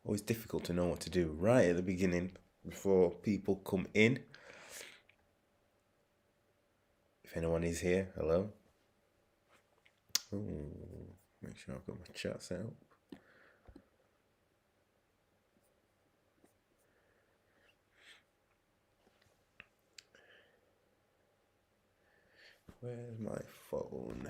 Always difficult to know what to do right at the beginning before people come in. If anyone is here, hello. Ooh, make sure I've got my chat set up. Where's my phone?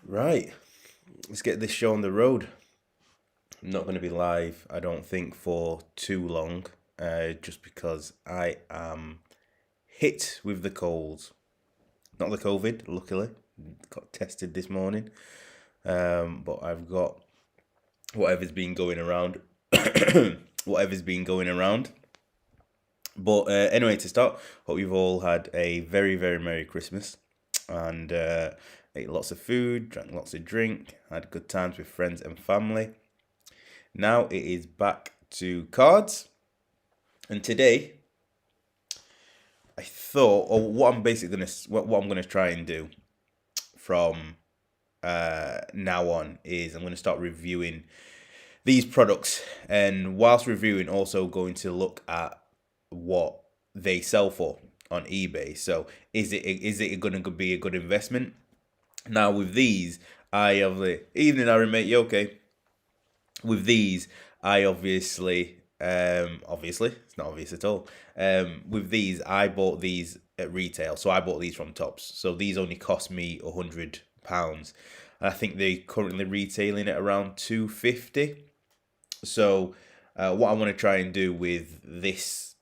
Right, let's get this show on the road. I'm not going to be live, I don't think, for too long, just because I am hit with the cold. Not the COVID, luckily. Got tested this morning. But I've got whatever's been going around. Whatever's been going around. But anyway, to start, hope you've all had a very, very Merry Christmas. And ate lots of food, drank lots of drink, had good times with friends and family. Now it is back to cards. And today, I thought, or what I'm basically what I'm gonna try and do from now on is I'm gonna start reviewing these products, and whilst reviewing, also going to look at what they sell for on eBay. So is it going to be a good investment? Now with these, I have the evening, Aaron, mate. You okay? With these, I obviously it's not obvious at all. With these, I bought these at retail, so I bought these from Tops. So these only cost me £100. I think they currently retailing at around 250. So what I want to try and do with this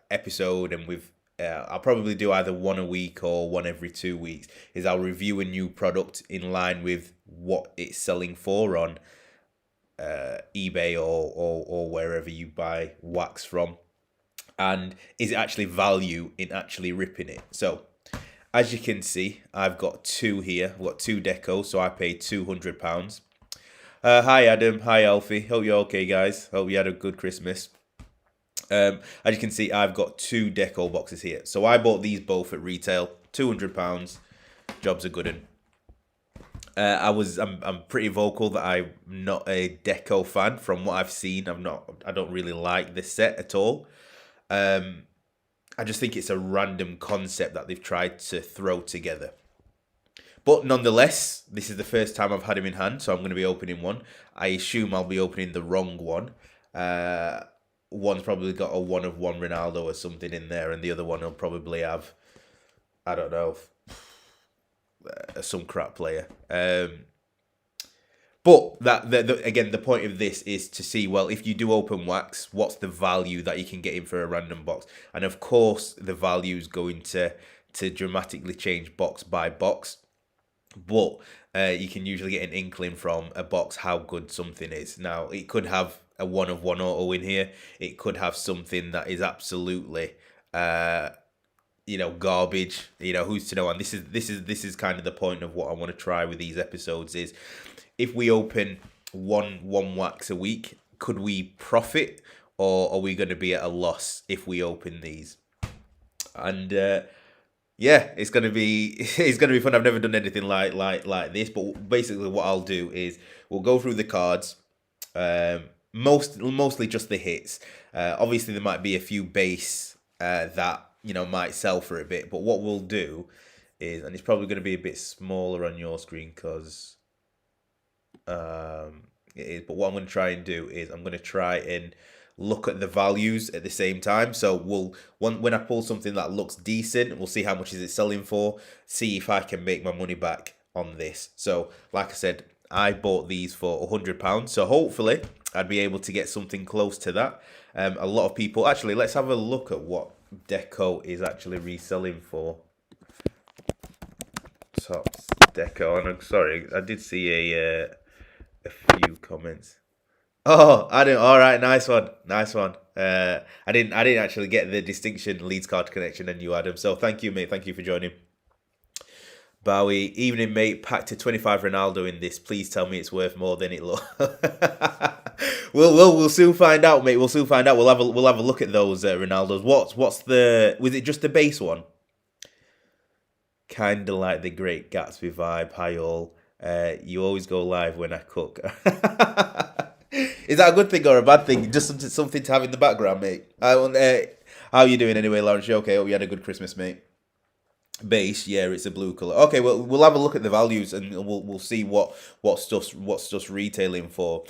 episode, and with I'll probably do either one a week or one every 2 weeks, is I'll review a new product in line with what it's selling for on eBay or wherever you buy wax from, and is it actually value in actually ripping it. So as you can see, I've got two here. I've got two Deco, so I paid £200. Hi Adam, hi Alfie. Hope you're okay, guys. Hope you had a good Christmas. As you can see, I've got two Deco boxes here. So I bought these both at retail, £200. Jobs are good. And I'm pretty vocal that I'm not a Deco fan. From what I've seen, I don't really like this set at all. I just think it's a random concept that they've tried to throw together. But nonetheless, this is the first time I've had him in hand, so I'm going to be opening one. I assume I'll be opening the wrong one. One's probably got a 1 of 1 Ronaldo or something in there, and the other one will probably have, I don't know, some crap player. But again, the point of this is to see, well, if you do open wax, what's the value that you can get in for a random box? And of course, the value is going to dramatically change box by box. But you can usually get an inkling from a box how good something is. Now, it could have a 1 of 1 auto in here. It could have something that is absolutely, garbage. Who's to know? And this is kind of the point of what I want to try with these episodes is, if we open one wax a week, could we profit, or are we going to be at a loss if we open these? And it's gonna be fun. I've never done anything like this, but basically what I'll do is we'll go through the cards, mostly just the hits. Obviously there might be a few base that might sell for a bit, but what we'll do is, and it's probably going to be a bit smaller on your screen because it is, but what I'm going to try and do is I'm going to try and look at the values at the same time. So when I pull something that looks decent, we'll see how much is it selling for, see if I can make my money back on this. So like I said, I bought these for £100, so hopefully I'd be able to get something close to that. A lot of people, actually, let's have a look at what Deco is actually reselling for. Tops Deco, and I'm sorry, I did see a few comments. Oh, I didn't. All right, nice one. I didn't actually get the distinction Leeds card connection and you, Adam. So thank you, mate. Thank you for joining. Bowie, evening, mate. Packed a 25 Ronaldo in this. Please tell me it's worth more than it looks. We'll soon find out, mate. We'll soon find out. We'll have a look at those Ronaldos. Was it just the base one? Kinda like the Great Gatsby vibe. Hi all. You always go live when I cook. Is that a good thing or a bad thing? Just something to have in the background, mate. How are you doing anyway, Lawrence? You okay? Hope you had a good Christmas, mate. Base, yeah, it's a blue color. Okay, well, we'll have a look at the values and we'll see what stuff's retailing for.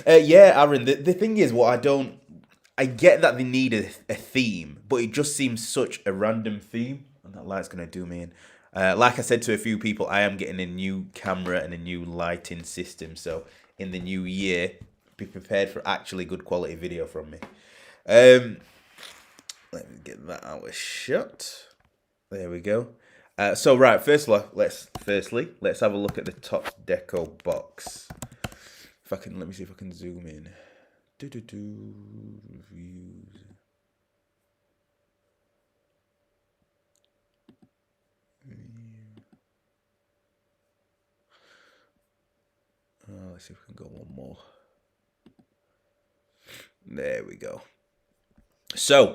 Yeah, Aaron. The thing is, I get that they need a theme, but it just seems such a random theme. And that light's gonna do me in. Like I said to a few people, I am getting a new camera and a new lighting system. So in the new year, be prepared for actually good quality video from me. Let me get that out of shot. There we go. So right, firstly, let's have a look at the top Deco box. Let me see if I can zoom in. Reviews. Let's see if we can go one more. There we go. So,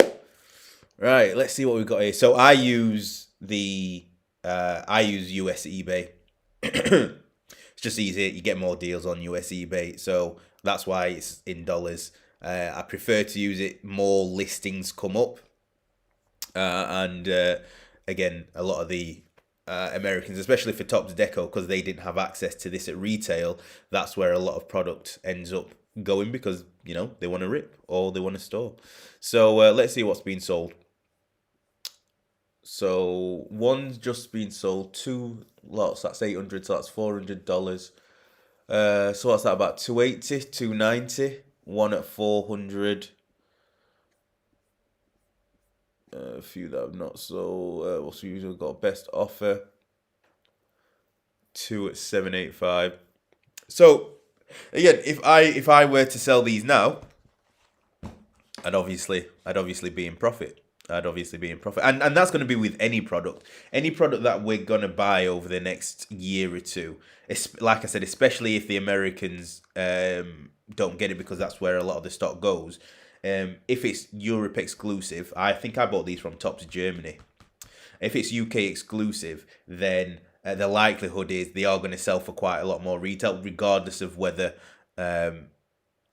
right, let's see what we've got here. So I use US eBay. It's just easier. You get more deals on US eBay, so that's why it's in dollars. I prefer to use it. More listings come up, and again, a lot of the Americans, especially for Topps Deco, because they didn't have access to this at retail, that's where a lot of product ends up going because, they want to rip or they want to store. So let's see what's being sold. So one's just been sold, 2 lots, that's $800, so that's $400. So what's that, about $280, $290, one at $400. A few that have not sold. What's usually got best offer? 2 at $785. So again, if I were to sell these now, I'd obviously be in profit. And that's going to be with any product that we're going to buy over the next year or two. Like I said, especially if the Americans don't get it, because that's where a lot of the stock goes. If it's Europe exclusive, I think I bought these from Topps Germany. If it's UK exclusive, then the likelihood is they are going to sell for quite a lot more retail, regardless of whether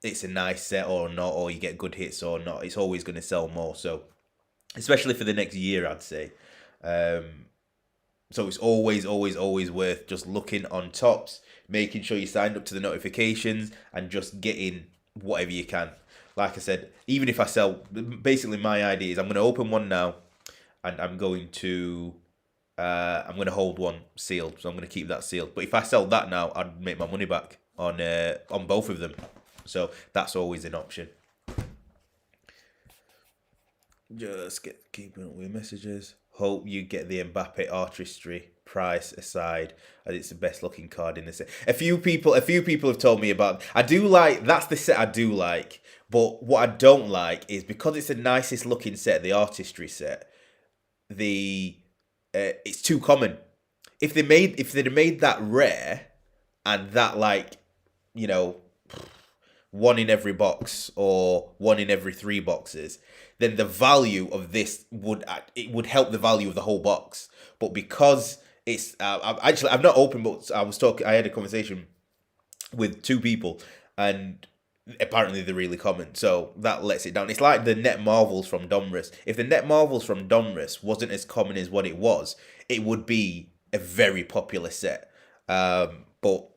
it's a nice set or not, or you get good hits or not. It's always going to sell more. So, especially for the next year, I'd say. So it's always worth just looking on Topps, making sure you signed up to the notifications, and just getting whatever you can. Like I said, even if I sell, basically my idea is I'm going to open one now, and I'm going to hold one sealed. So I'm going to keep that sealed. But if I sell that now, I'd make my money back on both of them. So that's always an option. Just keeping up with messages. Hope you get the Mbappe artistry price aside, as it's the best looking card in the set. A few people have told me about. That's the set I do like. But what I don't like is, because it's the nicest looking set, the artistry set, the it's too common. If they'd have made that rare and that like, you know, one in every box or one in every 3 boxes, then the value of this would help the value of the whole box. But because it's I've not opened, but I had a conversation with 2 people, and apparently they're really common, so that lets it down. It's like the Net Marvels from Donruss. If the Net Marvels from Donruss wasn't as common as what it was, it would be a very popular set. But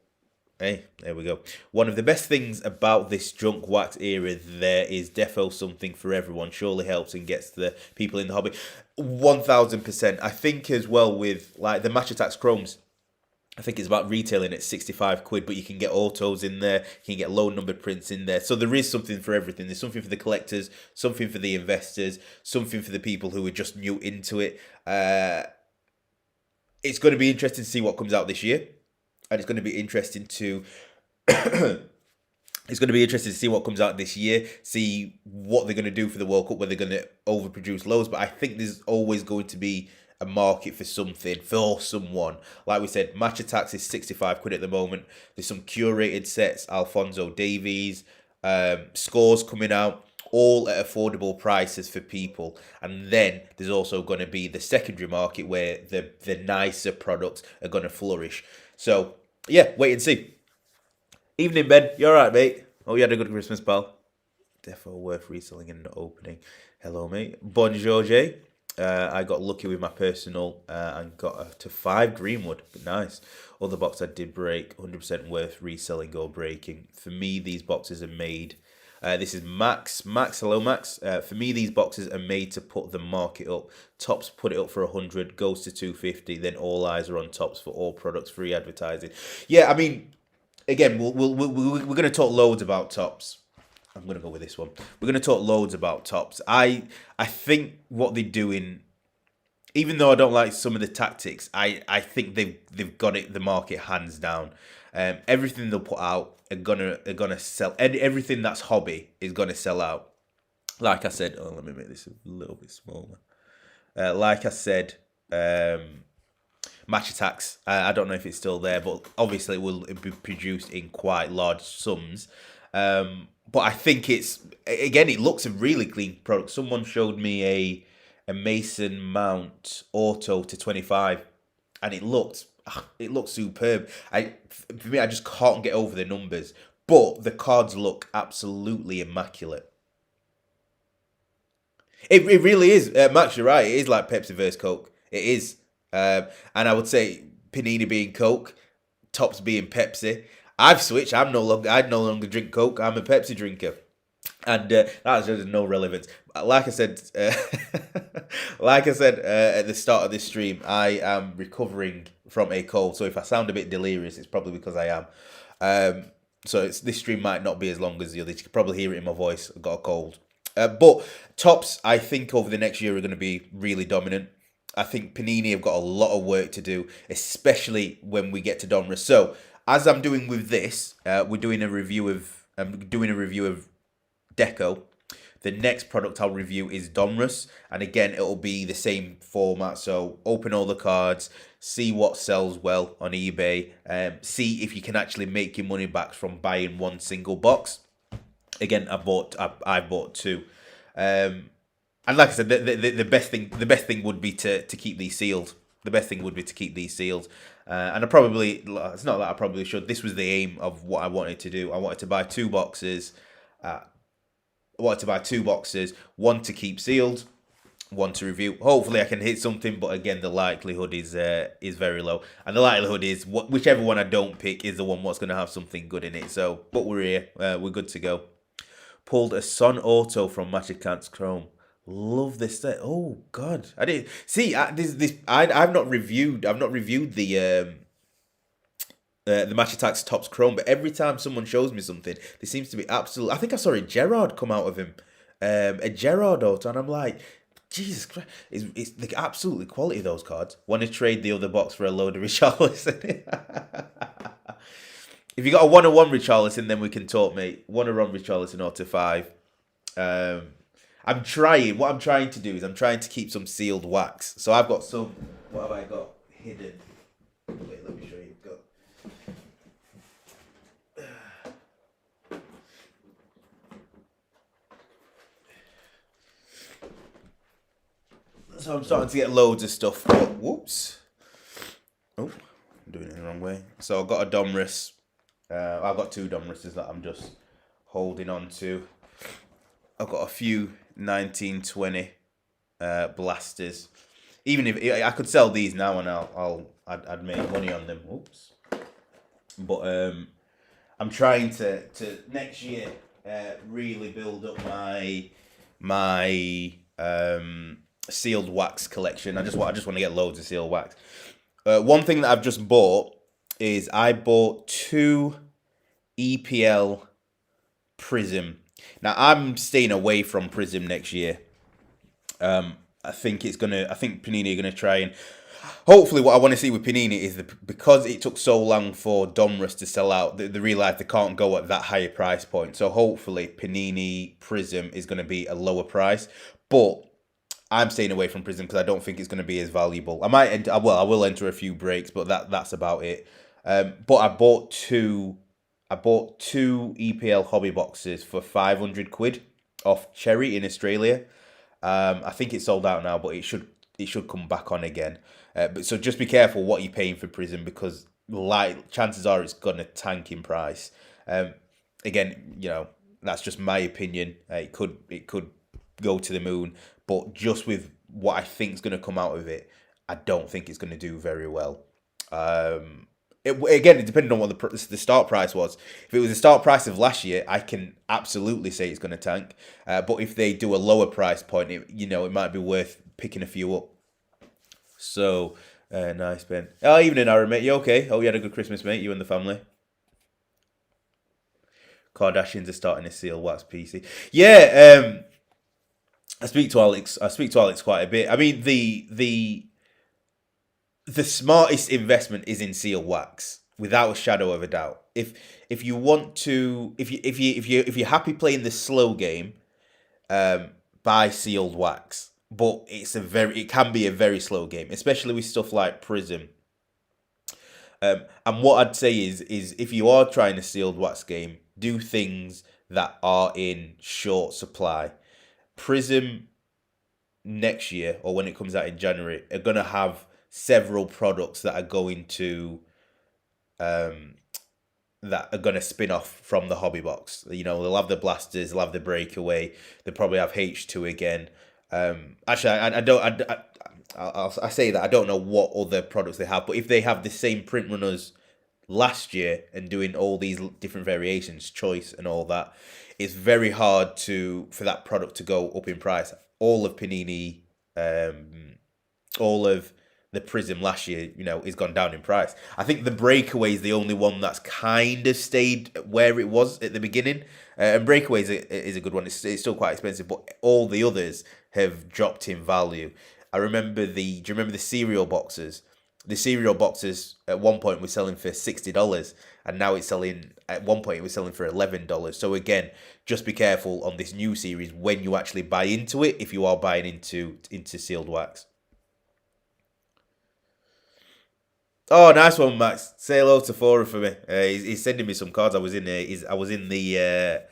hey, there we go. One of the best things about this junk wax era, there is defo something for everyone. Surely helps and gets the people in the hobby. 1000%. I think as well with like the Match Attacks Chromes, I think it's about retailing at 65 quid, but you can get autos in there, you can get low numbered prints in there. So there is something for everything. There's something for the collectors, something for the investors, something for the people who are just new into it. It's going to be interesting to see what comes out this year. And it's going to be interesting to see what comes out this year, see what they're going to do for the World Cup, whether they're going to overproduce loads. But I think there's always going to be a market for something, for someone. Like we said, Match Attacks is 65 quid at the moment. There's some curated sets, Alphonso Davies, scores coming out, all at affordable prices for people. And then there's also going to be the secondary market where the nicer products are going to flourish. So, yeah, wait and see. Evening, Ben. You alright, mate? Oh, you had a good Christmas, pal? Definitely worth reselling and not opening. Hello, mate. Bonjour, Jay. I got lucky with my personal and got to 5 Greenwood. But nice. Other box I did break. 100% worth reselling or breaking. For me, these boxes are made... this is Max. Max, hello, Max. For me, these boxes are made to put the market up. Tops put it up for 100, goes to 250. Then all eyes are on Tops for all products, free advertising. Yeah, I mean, again, we're going to talk loads about Tops. I'm going to go with this one. We're going to talk loads about Tops. I think what they're doing, even though I don't like some of the tactics, I think they've got it, the market hands down. Everything they'll put out are gonna sell. Everything that's hobby is gonna sell out. Like I said, let me make this a little bit smaller. Like I said, Match Attacks. I don't know if it's still there, but obviously it will be produced in quite large sums. But I think it looks a really clean product. Someone showed me a Mason Mount Auto to 25, and it looked superb. For me, I just can't get over the numbers, but the cards look absolutely immaculate. It really is. Max, you're right. It is like Pepsi versus Coke. It is, and I would say Panini being Coke, Tops being Pepsi. I've switched. I no longer drink Coke. I'm a Pepsi drinker. And that's just no relevance. Like I said, at the start of this stream, I am recovering from a cold. So if I sound a bit delirious, it's probably because I am. So this stream might not be as long as the others. You can probably hear it in my voice. I've got a cold. But Tops, I think over the next year are going to be really dominant. I think Panini have got a lot of work to do, especially when we get to Donruss. So as I'm doing with this, I'm doing a review of Deco. The next product I'll review is Donruss, and again it'll be the same format. So open all the cards, see what sells well on eBay, see if you can actually make your money back from buying one single box. Again, I bought 2, and like I said, the best thing would be to keep these sealed. The best thing would be to keep these sealed. And it's not that I probably should. This was the aim of what I wanted to do. I wanted to buy 2 boxes. One to keep sealed, one to review. Hopefully I can hit something, but again, the likelihood is very low. And the likelihood is whichever one I don't pick is the one what's going to have something good in it. So, but we're here. We're good to go. Pulled a Son Auto from Match Attacks Chrome. Love this set. Oh God, I didn't see I've not reviewed the Match Attacks Tops Chrome, but every time someone shows me something, there seems to be absolute. I think I saw a Gerrard come out of him, a Gerrard auto, and I'm like, Jesus Christ, it's the absolutely quality of those cards. Want to trade the other box for a load of Richarlison? If you got a 1-1 Richarlison, then we can talk, mate. 1-1 Richarlison or to 5. I'm trying. What I'm trying to do is I'm trying to keep some sealed wax. So I've got some. What have I got hidden? Wait, let me show you. Go. So I'm starting to get loads of stuff. But, whoops. Oh, I'm doing it the wrong way. So I've got a Domrus. I've got two Domruses that I'm just holding on to. I've got a few 1920 blasters. Even if I could sell these now and I'd make money on them. Oops. But I'm trying to next year really build up my sealed wax collection. I just want to get loads of sealed wax. One thing that I've just bought is I bought 2 EPL Prism. Now I'm staying away from Prism next year. I think Panini are gonna try and hopefully what I want to see with Panini is because it took so long for Domrus to sell out, they realise they can't go at that higher price point. So hopefully Panini Prism is going to be a lower price, but I'm staying away from Prism because I don't think it's going to be as valuable. I will enter a few breaks, but that's about it. But I bought two EPL hobby boxes for 500 quid off Cherry in Australia. I think it's sold out now, but it should come back on again. But so just be careful what you're paying for Prism because chances are it's gonna tank in price. Again, that's just my opinion. It could go to the moon, but just with what I think is gonna come out of it, I don't think it's gonna do very well. It depended on what the start price was. If it was the start price of last year, I can absolutely say it's going to tank. But if they do a lower price point, it might be worth picking a few up. So, nice, Ben. Oh, evening, Aaron, mate. You okay? Oh, you had a good Christmas, mate, you and the family? Kardashians are starting to seal wax PC. Yeah, I speak to Alex quite a bit. I mean, the smartest investment is in seal wax, without a shadow of a doubt. If you want to, if you're happy playing the slow game, buy sealed wax. But it can be a very slow game, especially with stuff like Prism. And what I'd say is if you are trying a sealed wax game, do things that are in short supply. Prism next year, or when it comes out in January, are gonna have several products that are going to that are going to spin off from the hobby box. They'll have the blasters, they'll have the breakaway, they'll probably have H2 again. Actually, I say that I don't know what other products they have, but if they have the same print runners last year and doing all these different variations, choice and all that, it's very hard for that product to go up in price. All of Panini, all of the Prism last year, is gone down in price. I think the Breakaway is the only one that's kind of stayed where it was at the beginning. And Breakaway is a good one. It's still quite expensive, but all the others have dropped in value. Do you remember the cereal boxes? The cereal boxes at one point were selling for $60, and now at one point it was selling for $11. So again, just be careful on this new series when you actually buy into it, if you are buying into sealed wax. Oh, nice one, Max. Say hello to Fora for me. He's sending me some cards. I was in the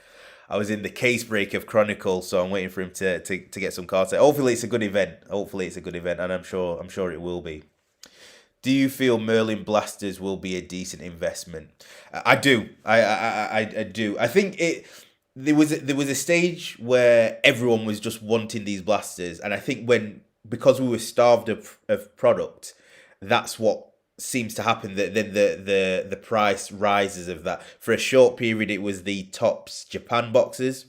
case break of Chronicle, so I'm waiting for him to get some cards. Hopefully, it's a good event. And I'm sure it will be. Do you feel Merlin Blasters will be a decent investment? I do. I do. I think there was a stage where everyone was just wanting these blasters, and I think because we were starved of product, that's what seems to happen. That then the price rises of that. For a short period, it was the Topps Japan boxes,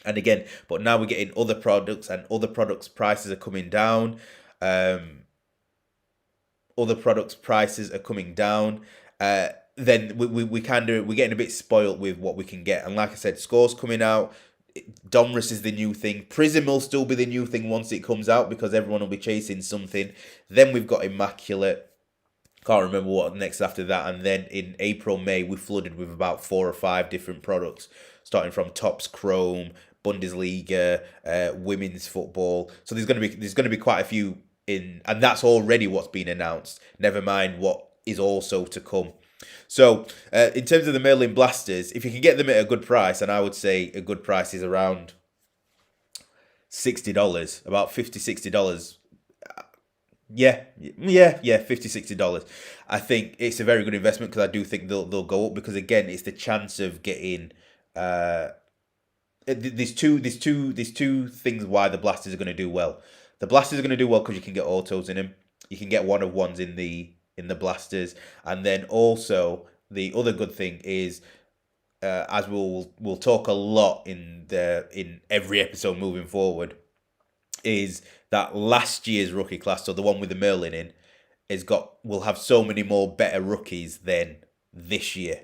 and again, but now we're getting other products, and other products' prices are coming down. Other products' prices are coming down. Then we're getting a bit spoiled with what we can get. And like I said, Score's coming out. Domrus is the new thing. Prism will still be the new thing once it comes out because everyone will be chasing something. Then we've got Immaculate. Can't remember what next after that. And then in April, May, we flooded with about 4 or 5 different products, starting from Topps Chrome, Bundesliga, women's football. So there's gonna be quite a few in, and that's already what's been announced. Never mind what is also to come. So in terms of the Merlin Blasters, if you can get them at a good price, and I would say a good price is around $60, about $50, $60. Yeah, $50, $60. I think it's a very good investment because I do think they'll go up because again, it's the chance of getting. There's two things why the Blasters are going to do well. The Blasters are going to do well because you can get autos in them. You can get one of ones in the Blasters, and then also the other good thing is. As we'll talk a lot in every episode moving forward, is that last year's rookie class, so the one with the Merlin in, will have so many more better rookies than this year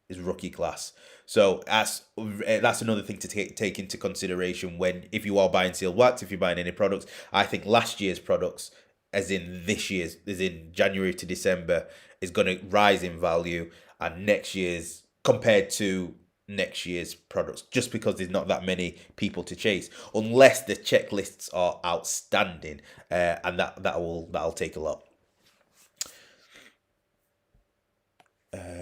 is rookie class. So that's another thing to take into consideration if you are buying sealed wax, if you're buying any products. I think last year's products, as in this year's, as in January to December, is going to rise in value, and next year's compared to next year's products, just because there's not that many people to chase, unless the checklists are outstanding, and that'll take a lot.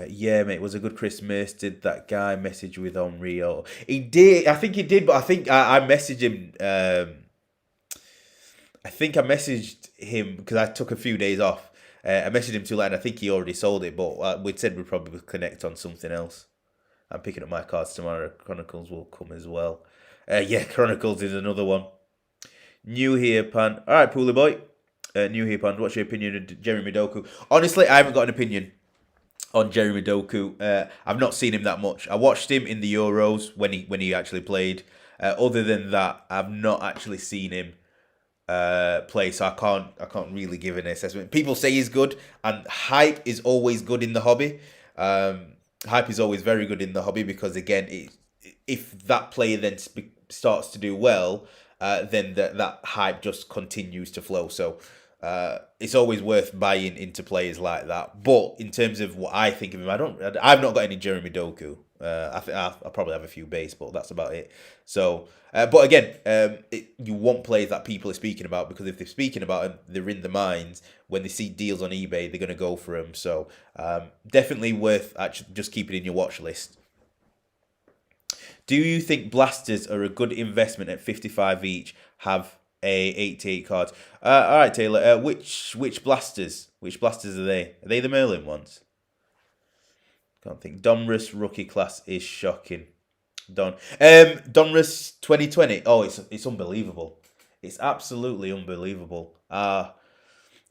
Yeah, mate, it was a good Christmas. Did that guy message with Unreal? He did. I think he did, but I think I messaged him. I think I messaged him because I took a few days off. I messaged him too late, and I think he already sold it. But we'd said we'd probably connect on something else. I'm picking up my cards tomorrow. Chronicles will come as well. Yeah, Chronicles is another one. New here, Pan. All right, Poolie boy. New here, Pan. What's your opinion of Jeremy Doku? Honestly, I haven't got an opinion on Jeremy Doku. I've not seen him that much. I watched him in the Euros when he actually played. Other than that, I've not actually seen him play, so I can't really give an assessment. People say he's good, and hype is always good in the hobby. Hype is always very good in the hobby because again, if that player then starts to do well, then that hype just continues to flow. So it's always worth buying into players like that. But in terms of what I think of him, I've not got any Jeremy Doku. I think I'll probably have a few base, but that's about it. So, but again, you want players that people are speaking about, because if they're speaking about them, they're in the minds. When they see deals on eBay, they're going to go for them. So, definitely worth actually just keeping in your watch list. Do you think Blasters are a good investment at 55 each? Have a 88 cards. All right, Taylor. Which Blasters? Which Blasters are they? Are they the Merlin ones? Can't think. Donruss rookie class is shocking. Donruss 2020. Oh, it's unbelievable. It's absolutely unbelievable. Like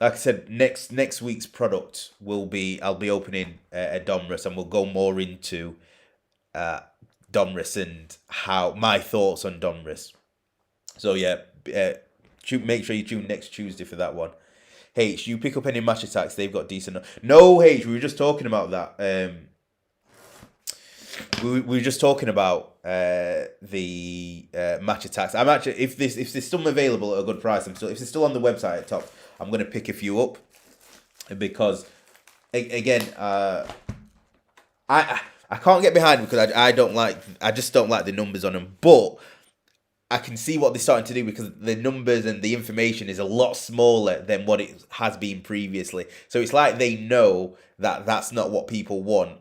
I said, next week's product I'll be opening a Donruss, and we'll go more into Donruss and how my thoughts on Donruss. So yeah, make sure you tune next Tuesday for that one. H, you pick up any match attacks? They've got decent. No, H, we were just talking about that. We were just talking about the match attacks. I'm actually, if there's some available at a good price, if they're still on the website at top, I'm going to pick a few up, because again, I can't get behind them because I just don't like the numbers on them, but I can see what they're starting to do because the numbers and the information is a lot smaller than what it has been previously. So it's like they know that that's not what people want.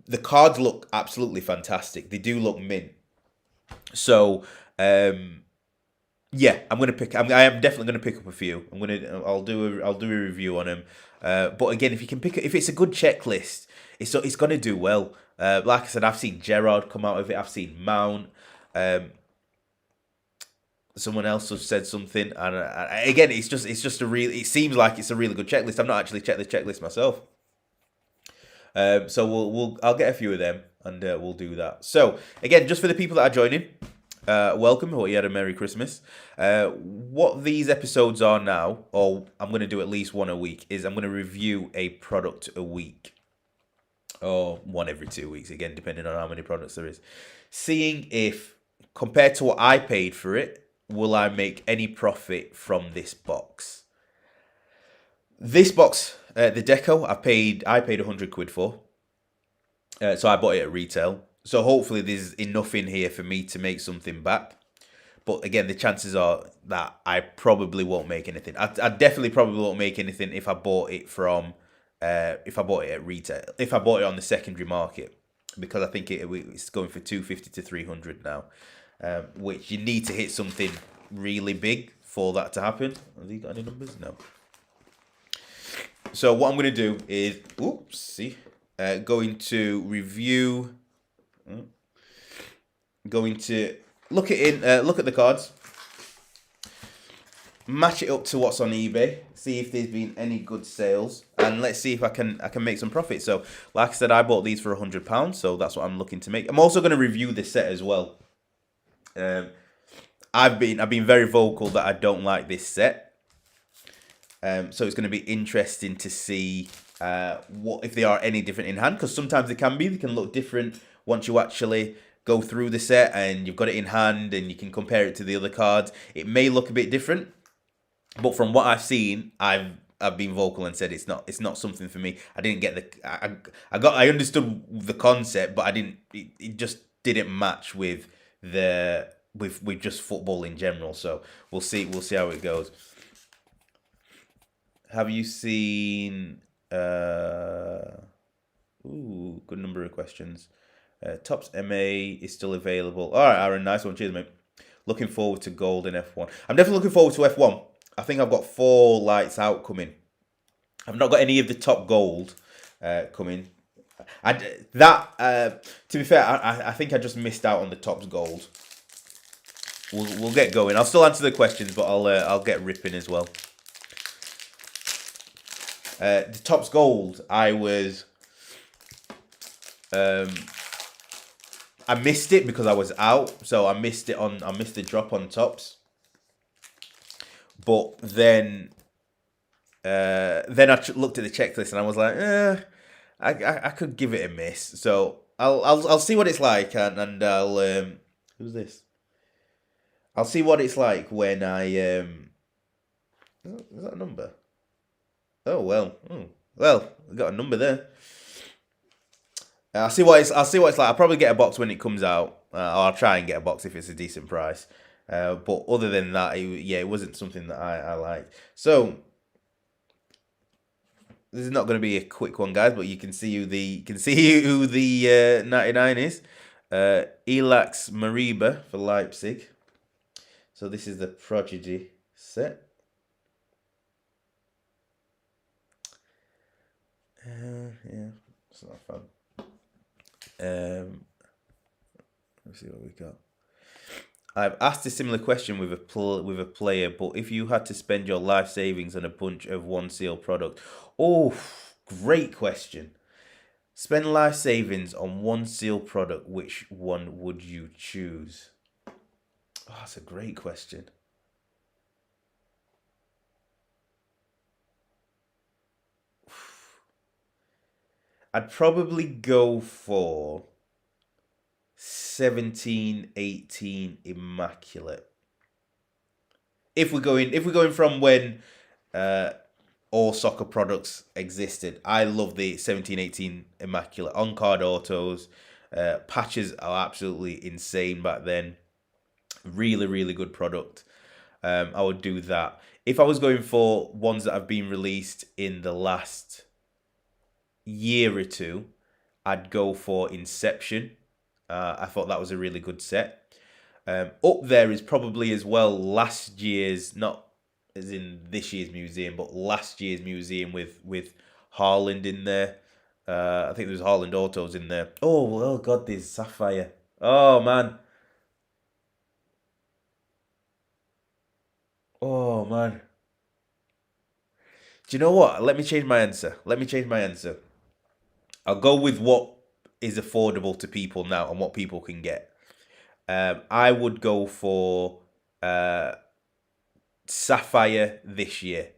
The cards look absolutely fantastic. They do look mint. So, yeah, I am definitely gonna pick up a few. I'll do a review on them. But again, if it's a good checklist, it's gonna do well. Like I said, I've seen Gerrard come out of it. I've seen Mount. Someone else has said something, and again, it seems like it's a really good checklist. I've not actually checked the checklist myself. So I'll get a few of them, and we'll do that. So again, just for the people that are joining, welcome. Hope you had a Merry Christmas. What these episodes are now, or I'm going to do at least one a week, is I'm going to review a product a week, or one every 2 weeks, again, depending on how many products there is. Seeing if, compared to what I paid for it, will I make any profit from this box? This box, the Deco, I paid £100 for. So I bought it at retail. So hopefully there's enough in here for me to make something back. But again, the chances are that I probably won't make anything. I definitely probably won't make anything if I bought it from, if I bought it at retail, if I bought it on the secondary market, because I think it's going for 250 to 300 now, which you need to hit something really big for that to happen. Have you got any numbers? No. So what I'm going to do is, going to review, going to look at the cards, match it up to what's on eBay, see if there's been any good sales, and let's see if I can make some profit. So, like I said, I bought these for £100, so that's what I'm looking to make. I'm also going to review this set as well. I've been very vocal that I don't like this set. So it's going to be interesting to see what if they are any different in hand, because sometimes they can look different once you actually go through the set and you've got it in hand and you can compare it to the other cards. It may look a bit different, but from what I've seen, I've been vocal and said it's not something for me. I didn't get I understood the concept, but it just didn't match with with just football in general. So we'll see how it goes. Have you seen good number of questions. Tops MA is still available. All right, Aaron, nice one. Cheers, mate. Looking forward to gold in F1. I'm definitely looking forward to F1. I think I've got 4 lights out coming. I've not got any of the top gold coming. To be fair, I think I just missed out on the tops gold. We'll get going. I'll still answer the questions, but I'll get ripping as well. The tops gold, I missed it because I was out, so I missed the drop on tops. But then I looked at the checklist and I was like, I could give it a miss. So I'll see what it's like, and I'll who's this? I'll see what it's like when I is that a number? Oh well, I got a number there. I'll see what it's like. I'll probably get a box when it comes out, or I'll try and get a box if it's a decent price. But other than that, it wasn't something that I liked. So this is not going to be a quick one, guys, but you can see who the 99 is. Elax Mariba for Leipzig. So this is the Prodigy set. Yeah, it's not fun. Let's see what we got. I've asked a similar question with a player, but if you had to spend your life savings on a bunch of one seal product, great question. Spend life savings on one seal product, which one would you choose? Oh, that's a great question. I'd probably go for 17-18 Immaculate. If we're going from when all soccer products existed, I love the 17-18 Immaculate on-card autos. Patches are absolutely insane back then. Really, really good product. I would do that. If I was going for ones that have been released in the last year or two, I'd go for Inception. I thought that was a really good set. Up there is probably as well last year's, not as in this year's museum, but last year's museum with Haaland in there. I think there's Haaland autos in there. Oh God, there's Sapphire. Oh man. Oh man. Do you know what? Let me change my answer. I'll go with what is affordable to people now and what people can get. I would go for Sapphire this year.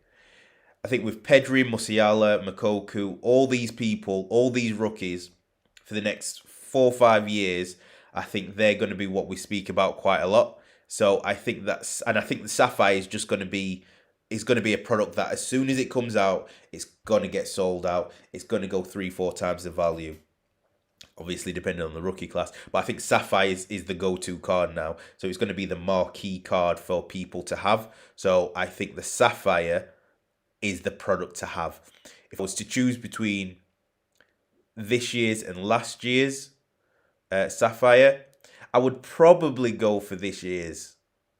I think with Pedri, Musiala, Makoku, all these people, all these rookies for the next 4 or 5 years, I think they're going to be what we speak about quite a lot. So I think the Sapphire is just going to be a product that as soon as it comes out, it's going to get sold out. It's going to go 3-4 times the value. Obviously, depending on the rookie class. But I think Sapphire is the go-to card now. So it's going to be the marquee card for people to have. So I think the Sapphire is the product to have. If I was to choose between this year's and last year's Sapphire, I would probably go for this year's.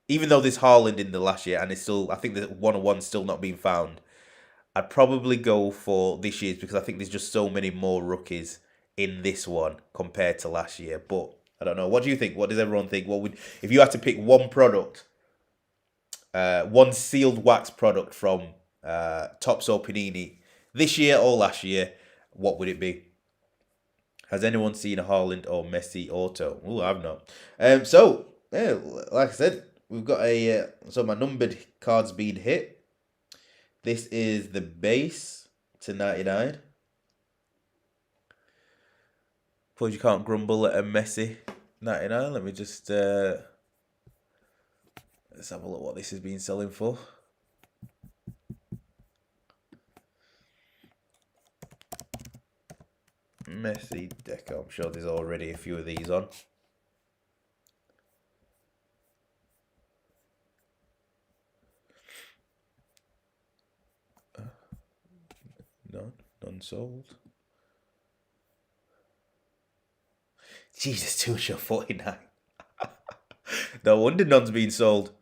Even though there's Haaland in the last year and it's still, I think the 101's still not being found. I'd probably go for this year's because I think there's just so many more rookies in this one compared to last year. But I don't know. What do you think? What does everyone think? What would, if you had to pick one product, one sealed wax product from Topps or Panini this year or last year, what would it be? Has anyone seen a Haaland or Messi auto? Oh, I've not. So yeah, like I said, we've got a so my numbered cards being hit. This is the base to 99. Suppose you can't grumble at a Messi 99. Let me just let's have a look what this has been selling for. Messi Deco. I'm sure there's already a few of these on. None sold. Jesus, 2 show 49. No wonder none's been sold.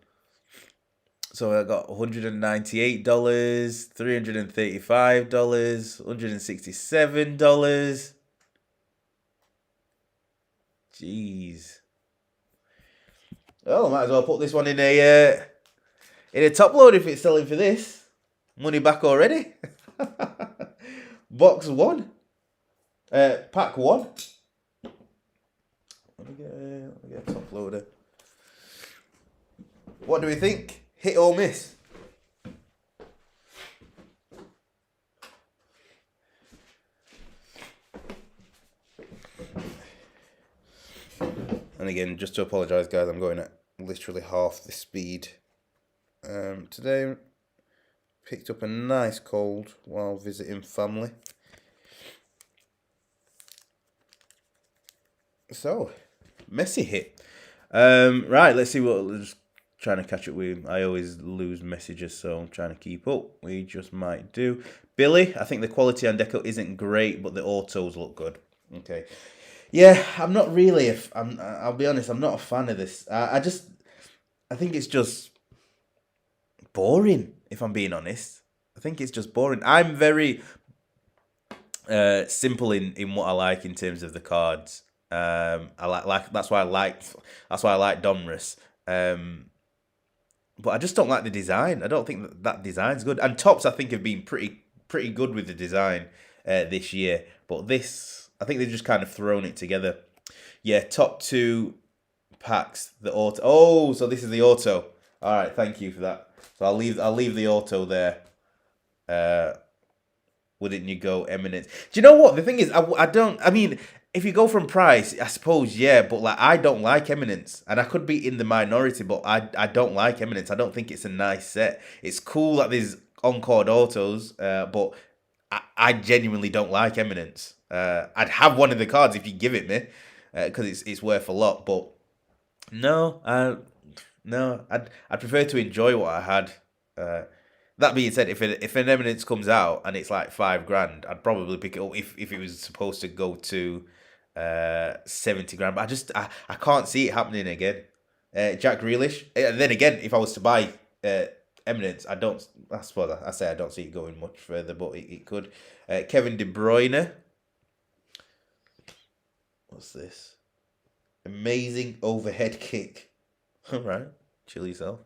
So I got $198, $335, $167. Jeez. Oh, I might as well put this one in a top load if it's selling for this. Money back already. Box 1. Pack 1. Let me get a top loader. What do we think? Hit or miss? And again, just to apologise, guys, I'm going at literally half the speed. Today, picked up a nice cold while visiting family. So, Messi hit. Right, let's see what. Just trying to catch up with him. I always lose messages, so I'm trying to keep up. We just might do. Billy, I think the quality on Deco isn't great, but the autos look good. Okay. Yeah, I'm not really. I'll be honest. I'm not a fan of this. I think it's just boring. If I'm being honest, I think it's just boring. I'm very simple in what I like in terms of the cards. I like that's why I like Domrus. But I just don't like the design. I don't think that design's good. And Topps, I think, have been pretty good with the design this year. But this, I think they've just kind of thrown it together. Yeah, top 2 packs, the auto. Oh, so this is the auto. All right, thank you for that. So I'll leave the auto there. Wouldn't you go Eminence? Do you know what? The thing is, I mean, if you go from price, I suppose, yeah, but like I don't like Eminence. And I could be in the minority, but I don't like Eminence. I don't think it's a nice set. It's cool that there's Encore autos, but I genuinely don't like Eminence. I'd have one of the cards if you give it me, because it's worth a lot. But no, I'd prefer to enjoy what I had. That being said, if an Eminence comes out and it's like $5,000, I'd probably pick it up if it was supposed to go to 70 grand. But I can't see it happening again. Jack Grealish. And then again, if I was to buy Eminence, I suppose I say I don't see it going much further, but it could. Kevin De Bruyne. What's this? Amazing overhead kick. All right, chill yourself.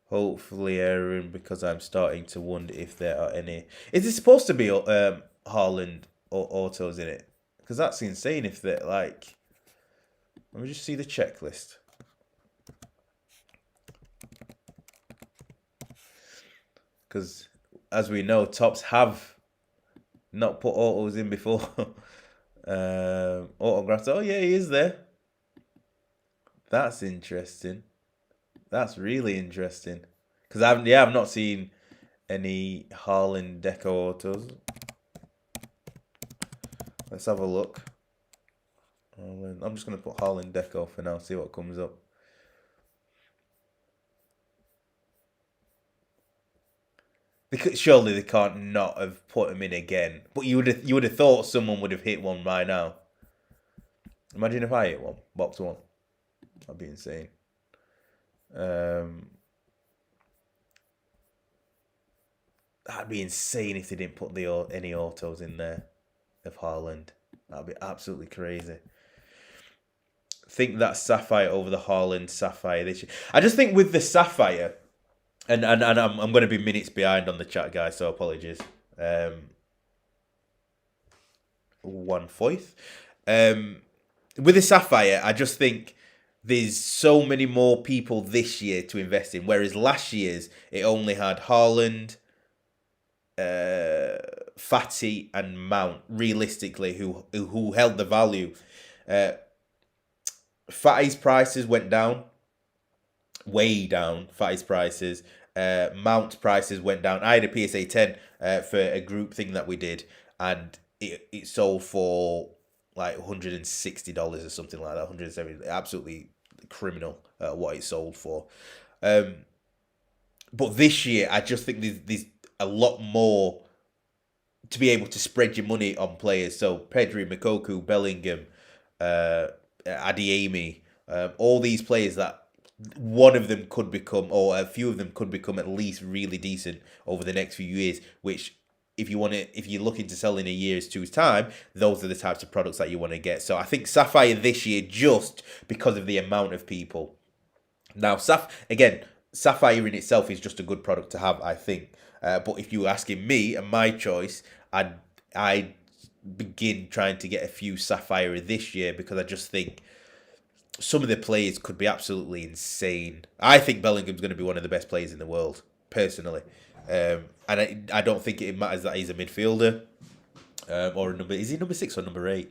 Hopefully, Aaron, because I'm starting to wonder if there are any. Is it supposed to be Haaland or autos in it? Because that's insane. If they're like, let me just see the checklist. Because as we know, Topps have not put autos in before. Autographs. Oh yeah, he is there. That's interesting. That's really interesting. Because I've not seen any Haaland Deco autos. Let's have a look. Haaland. I'm just going to put Haaland Deco for now, see what comes up. Surely they can't not have put him in again. But you would have thought someone would have hit one by now. Imagine if I hit one, box one. That'd be insane. That'd be insane if they didn't put any autos in there of Haaland. That'd be absolutely crazy. Think that Sapphire over the Haaland Sapphire this year. I just think with the Sapphire, and I'm going to be minutes behind on the chat, guys, so apologies. 1/4. With the Sapphire, I just think there's so many more people this year to invest in, whereas last year's it only had Haaland, Fatty, and Mount. Realistically, who held the value. Fatty's prices went down, way down. Fatty's prices. Mount's prices went down. I had a PSA 10 for a group thing that we did, and it sold for like $160 or something like that. $170. Absolutely criminal what it sold for. But this year, I just think there's a lot more to be able to spread your money on players. So Pedri, Mikoku, Bellingham, Adeyemi, all these players that one of them could become, or a few of them could become at least really decent over the next few years, which if you're looking to sell in a year's two's time, those are the types of products that you want to get. So I think Sapphire this year, just because of the amount of people. Now, Sapphire in itself is just a good product to have, I think. But if you were asking me and my choice, I'd begin trying to get a few Sapphire this year, because I just think some of the players could be absolutely insane. I think Bellingham's going to be one of the best players in the world, personally. And I don't think it matters that he's a midfielder or a number. Is he number 6 or number 8? I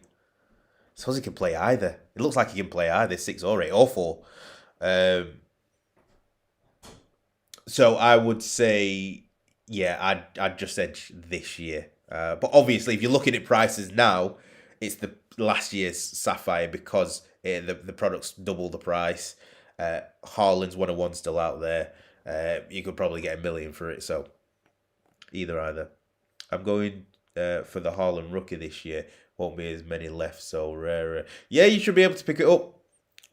suppose he can play either. It looks like he can play either 6 or 8 or 4. So I would say, yeah, I'd just edge this year. But obviously, if you're looking at prices now, it's the last year's Sapphire, because the product's double the price. Haaland's 101 still out there. You could probably get $1 million for it. So either. I'm going for the Haaland rookie this year. Won't be as many left, so rare. Yeah, you should be able to pick it up.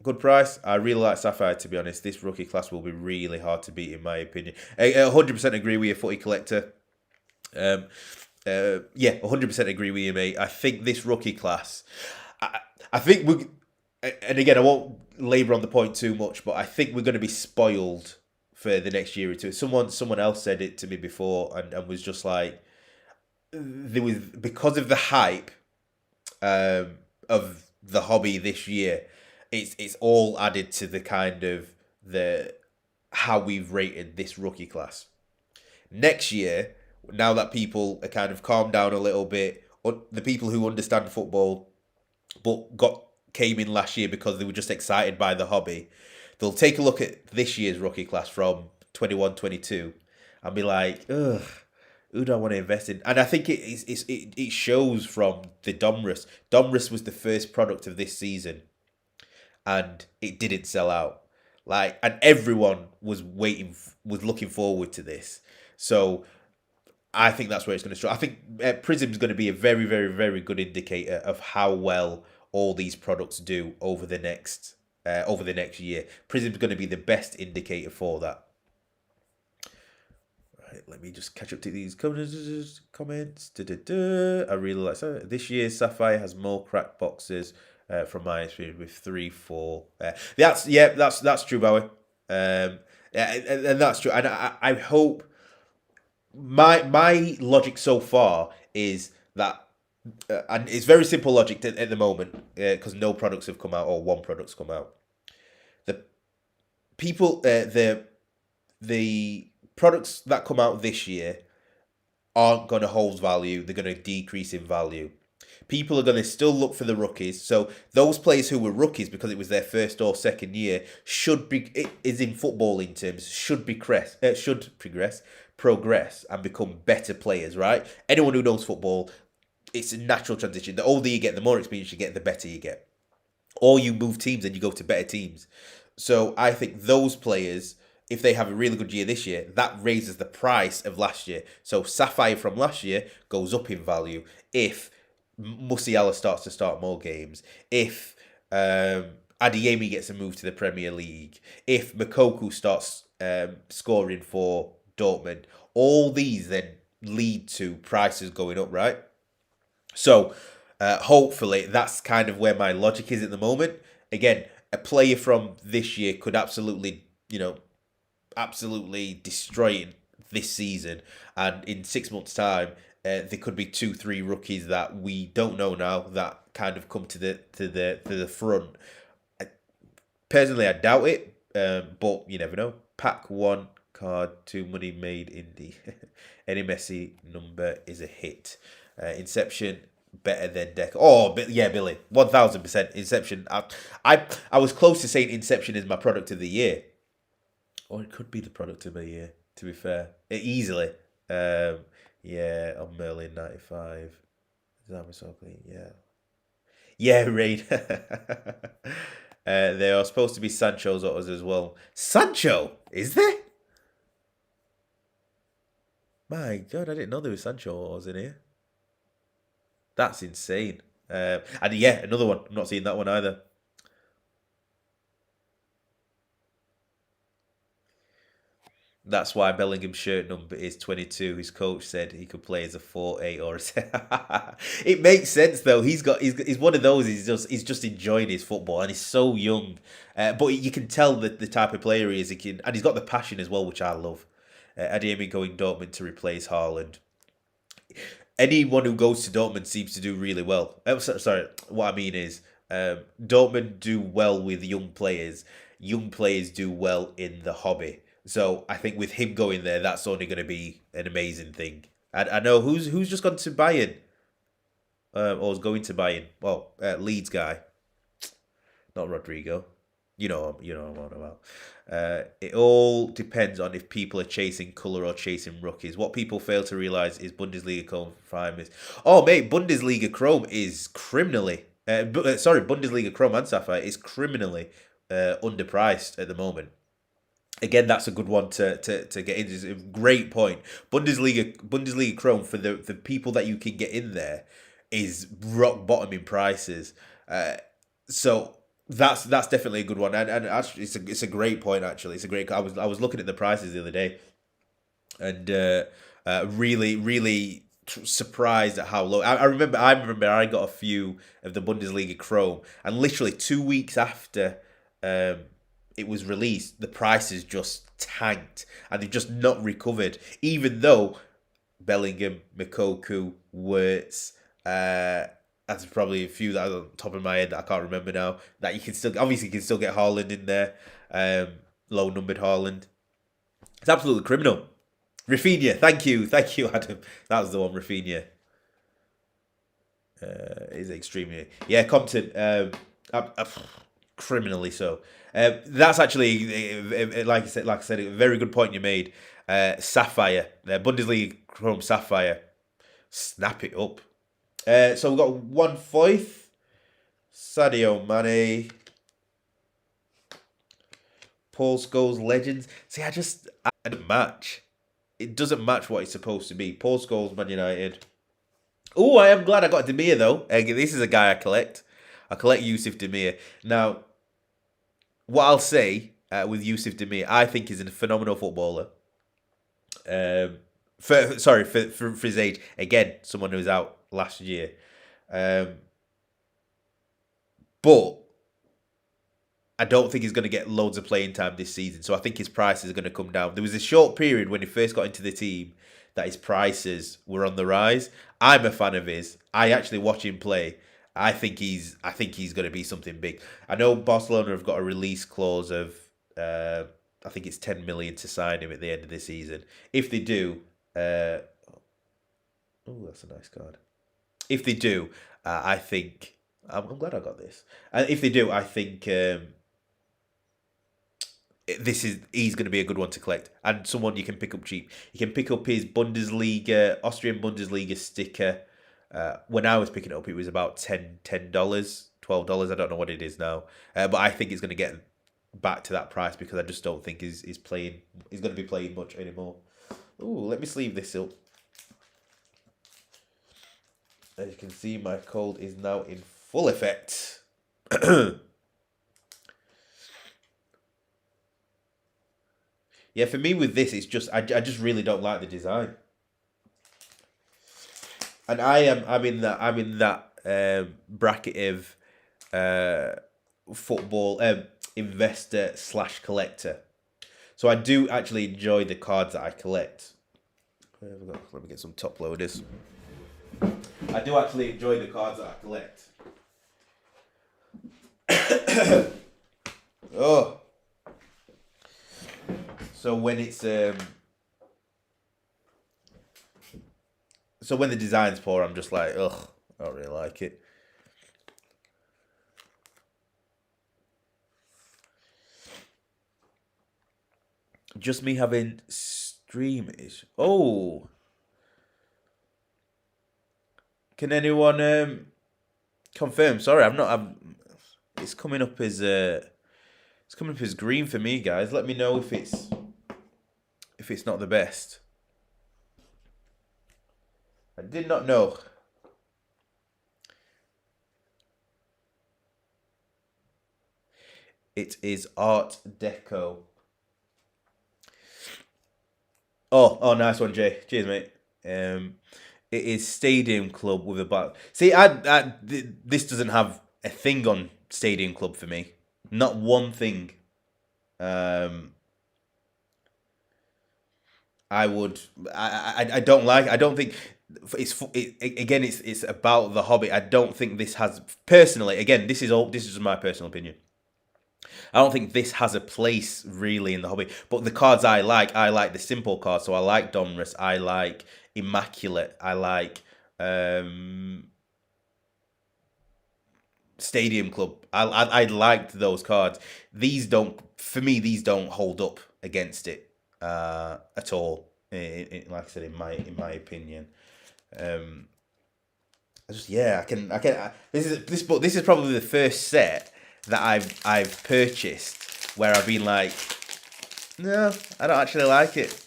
Good price. I really like Sapphire, to be honest. This rookie class will be really hard to beat, in my opinion. I 100% agree with you, footy collector. Yeah, 100% agree with you, mate. I think this rookie class, I think we, and again, I won't labour on the point too much, but I think we're going to be spoiled for the next year or two. Someone else said it to me before, and was just like, there was, because of the hype of the hobby this year, it's all added to the kind of how we've rated this rookie class. Next year, now that people are kind of calmed down a little bit, the people who understand football but came in last year because they were just excited by the hobby, they'll take a look at this year's rookie class from 21-22 and be like, ugh, who do I want to invest in? And I think it shows from the Domrus. Domrus was the first product of this season, and it didn't sell out. And everyone was looking forward to this. So I think that's where it's going to start. I think Prism's going to be a very, very, very good indicator of how well all these products do over the next year. Prism's going to be the best indicator for that. Right, let me just catch up to these comments. I really like that. This year's Sapphire has more cracked boxes from my experience, with 3, 4. That's true, Bowie. And that's true. And I hope my logic so far is that, and it's very simple logic at the moment, because no products have come out, or one product's come out. The people, the products that come out this year aren't going to hold value. They're going to decrease in value. People are going to still look for the rookies. So those players who were rookies because it was their first or second year is in footballing terms, should progress and become better players, right? Anyone who knows football, it's a natural transition. The older you get, the more experience you get, the better you get. or you move teams and you go to better teams. So I think those players, if they have a really good year this year, that raises the price of last year. So Sapphire from last year goes up in value if Musiala starts to start more games, if Adeyemi gets a move to the Premier League, if Makoku starts scoring for Dortmund. All these then lead to prices going up, right? So hopefully that's kind of where my logic is at the moment. Again, a player from this year could absolutely, absolutely destroy this season, and in 6 months' time, there could be two, three rookies that we don't know now that kind of come to the front. Personally, I doubt it, but you never know. Pack one card, two money made in the any Messi number is a hit. Inception better than Deco. Oh, yeah, Billy, 1000% Inception. I was close to saying Inception is my product of the year, or it could be the product of the year. To be fair, easily. Yeah, on Merlin 95. Is that so clean? Yeah. Yeah, Raid. They are supposed to be Sancho's autos as well. Sancho? Is there? My God, I didn't know there was Sancho autos in here. That's insane. And yeah, another one. I'm not seeing that one either. That's why Bellingham's shirt number is 22. His coach said he could play as a 4-8 or a. It makes sense though. He's one of those. He's just enjoying his football and he's so young. But you can tell the type of player he is. And he's got the passion as well, which I love. Adeyemi going Dortmund to replace Haaland. Anyone who goes to Dortmund seems to do really well. Sorry, what I mean is Dortmund do well with young players. Young players do well in the hobby. So I think with him going there, that's only going to be an amazing thing. I know who's just gone to Bayern, or is going to Bayern. Well, Leeds guy, not Rodrigo. You know what I'm on about. It all depends on if people are chasing colour or chasing rookies. What people fail to realise is Bundesliga Chrome Prime is. Oh mate, Bundesliga Chrome is criminally. Sorry, Bundesliga Chrome and Sapphire is criminally underpriced at the moment. Again, that's a good one to get into. It's a great point. Bundesliga Chrome for the people that you can get in there is rock bottom in prices. So that's definitely a good one, and actually it's a great point. Actually, it's a great. I was looking at the prices the other day, and really surprised at how low. I remember I got a few of the Bundesliga Chrome, and literally 2 weeks after it was released, the prices just tanked, and they've just not recovered. Even though Bellingham, Makoku, Wirtz, that's probably a few that are on top of my head that I can't remember now. That you can still get Haaland in there, low numbered Haaland. It's absolutely criminal. Rafinha, thank you, Adam. That was the one, Rafinha. Is extremely, yeah, Compton. Criminally so. That's actually, like I said, a very good point you made. Sapphire, Bundesliga Chrome Sapphire, snap it up. So we've got 1/5. Sadio Mane. Paul Scholes Legends. See, I don't match. It doesn't match what it's supposed to be. Paul Scholes, Man United. Oh, I am glad I got Demir though. This is a guy I collect. I collect Yusuf Demir. Now, what I'll say with Yusuf Demir, I think he's a phenomenal footballer. For his age. Again, someone who was out last year. But I don't think he's going to get loads of playing time this season. So I think his prices are going to come down. There was a short period when he first got into the team that his prices were on the rise. I'm a fan of his. I actually watch him play. I think he's going to be something big. I know Barcelona have got a release clause of I think it's 10 million to sign him at the end of the season. If they do, oh, that's a nice card. If they do, I think I'm glad I got this. And if they do, I think he's going to be a good one to collect and someone you can pick up cheap. You can pick up his Austrian Bundesliga sticker. When I was picking it up, it was about $10, $12. I don't know what it is now, but I think it's going to get back to that price because I just don't think he's going to be playing much anymore. Ooh, let me sleeve this up. As you can see, my cold is now in full effect. Yeah, for me with this, it's just I just really don't like the design, and I'm in that bracket of football investor / collector. So I do actually enjoy the cards that I collect. Let me get some top loaders. I do actually enjoy the cards that I collect. Oh. So when it's so when the design's poor, I'm just like, ugh, I don't really like it. Just me having streamers. Oh. Can anyone confirm? Sorry, it's coming up as green for me, guys. Let me know if it's not the best. I did not know. It is Art Deco. Oh, nice one, Jay. Cheers, mate. It is Stadium Club with a back. See, this doesn't have a thing on Stadium Club for me. Not one thing. I don't like. I don't think it's about the Hobbit. I don't think this has personally. Again, this is just my personal opinion. I don't think this has a place really in the Hobbit. But the cards I like the simple cards. So I like Domrus. I like Immaculate. I like Stadium Club. I liked those cards. These don't hold up against it at all. Like I said, in my opinion, this is probably the first set that I've purchased where I've been like, no, I don't actually like it.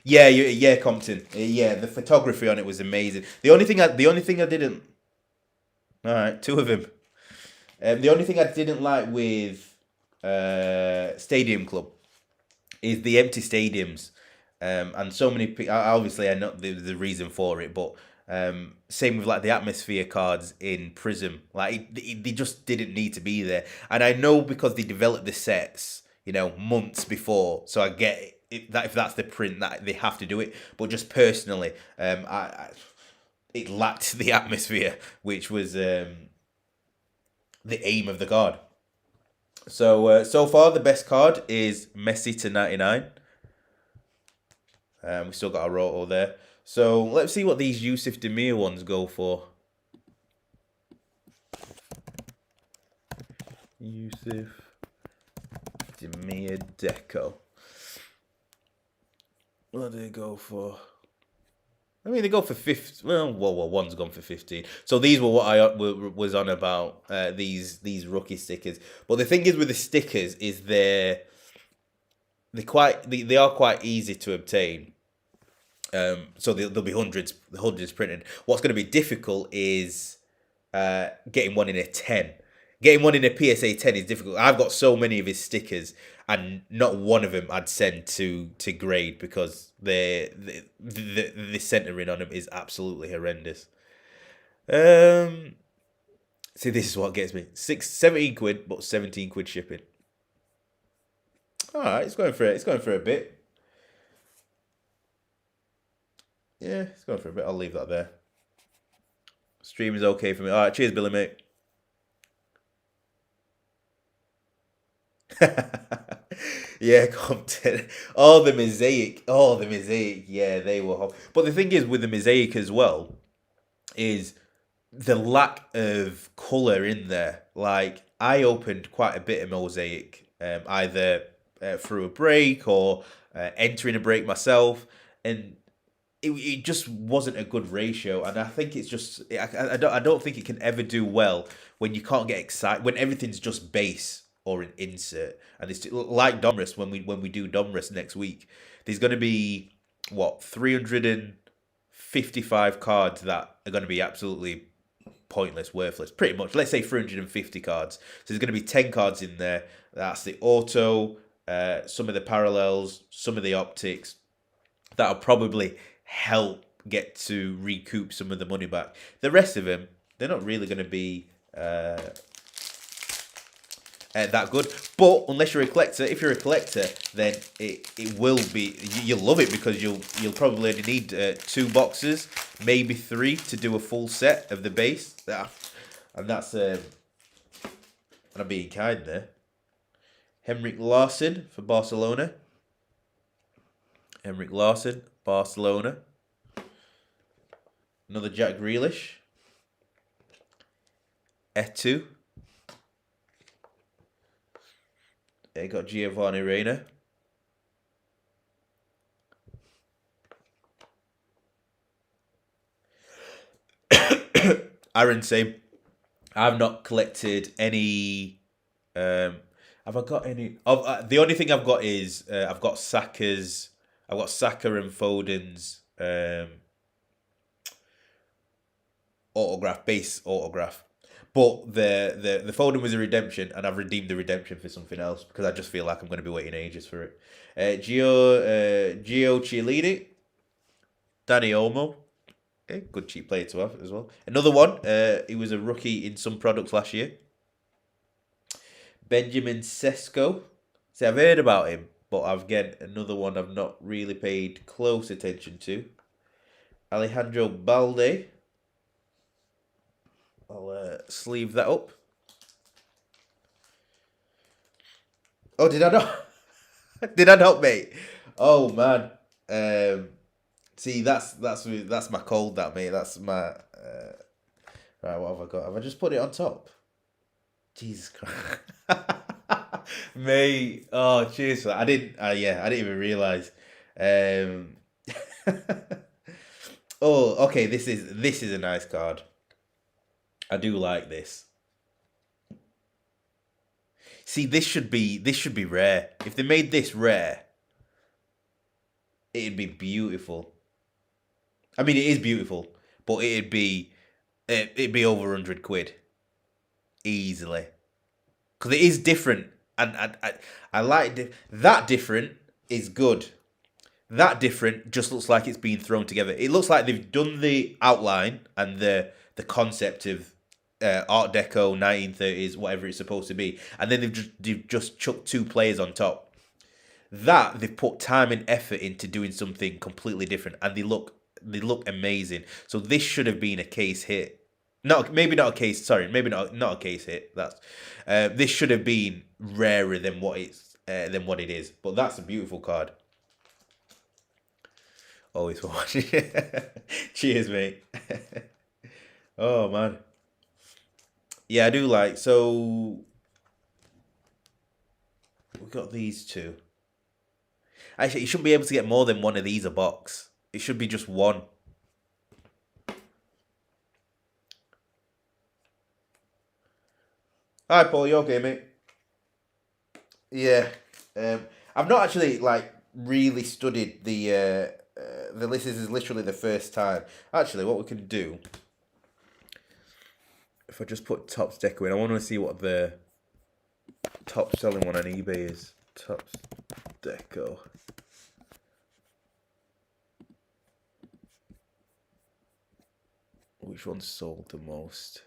Yeah, Compton. Yeah, the photography on it was amazing. The only thing I didn't. All right, two of them. The only thing I didn't like with Stadium Club is the empty stadiums, and so many. Obviously, I know the reason for it, but same with like the atmosphere cards in Prism. Like they just didn't need to be there, and I know because they developed the sets, months before. So I get it. If that's the print that they have to do it, but just personally, it lacked the atmosphere, which was the aim of the card. So far the best card is Messi to 99. We still got a roto there. So let's see what these Yusuf Demir ones go for. Yusuf Demir Deco. What do they go for? I mean, they go for 50. Well, one's gone for 15. So these were what I was on about. These rookie stickers. But the thing is with the stickers is they are quite easy to obtain. So there'll be hundreds printed. What's going to be difficult is getting one in a 10. Getting one in a PSA 10 is difficult. I've got so many of his stickers, and not one of them I'd send to grade because the centering on them is absolutely horrendous. See, this is what gets me. 17 quid, but 17 quid shipping. All right, it's going for it. It's going for a bit. Yeah, it's going for a bit. I'll leave that there. Stream is okay for me. All right, cheers, Billy, mate. Yeah, Compton. Oh, the mosaic. Yeah, they were hot. But the thing is with the mosaic as well is the lack of colour in there. Like, I opened quite a bit of mosaic, either through a break or entering a break myself, and it just wasn't a good ratio, and I think it's just I don't think it can ever do well when you can't get excited when everything's just base or an insert, and it's like Domrus when we do Domrus next week. There's going to be what 355 cards that are going to be absolutely pointless, worthless, pretty much. Let's say 350 cards. So there's going to be 10 cards in there. That's the auto, some of the parallels, some of the optics. That'll probably help get to recoup some of the money back. The rest of them, they're not really going to be that good. But unless you're a collector, if you're a collector, then it will be, you'll love it because you'll probably only need 2 boxes, maybe 3 to do a full set of the base. And that's I'm being kind there. Henrik Larsson for Barcelona. Henrik Larsson, Barcelona. Another Jack Grealish. Etu. They got Giovanni Reina. Aaron, same. I've not collected any. Have I got any? The only thing I've got is I've got Saka's. I've got Saka and Foden's autograph, base autograph. But the Foden was a redemption, and I've redeemed the redemption for something else because I just feel like I'm going to be waiting ages for it. Gio Chiellini, Danny Olmo, okay, good cheap player to have as well. Another one, he was a rookie in some products last year. Benjamin Sesko. See, I've heard about him, but again, another one I've not really paid close attention to. Alejandro Balde. I'll sleeve that up. Oh, did I not? Did I not, mate? Oh man. See, that's my cold, that mate. That's my. Right, what have I got? Have I just put it on top? Jesus Christ, mate. Oh, cheers for that. I didn't. Yeah, I didn't even realize. Oh, okay. This is a nice card. I do like this. See, this should be rare. If they made this rare, it'd be beautiful. I mean, it is beautiful, but it'd be over 100 quid easily, because it is different, and I like that different is good. That different just looks like it's been thrown together. It looks like they've done the outline and the concept of Art Deco, 1930s, whatever it's supposed to be, and then they've just chucked 2 players on top. That they've put time and effort into doing something completely different, and they look amazing. So this should have been a case hit. Maybe not a case. Sorry, maybe not a case hit. That's this should have been rarer than what it is. But that's a beautiful card. Always for watching. Cheers, mate. Oh man. Yeah, I do like. So we got these 2. Actually, you shouldn't be able to get more than one of these a box. It should be just one. Hi, Paul. You okay, mate? Yeah. I've not actually really studied the list. This is literally the first time. Actually, what we can do, if I just put Topps Deco in, I want to see what the top selling one on eBay is. Topps Deco. Which one sold the most?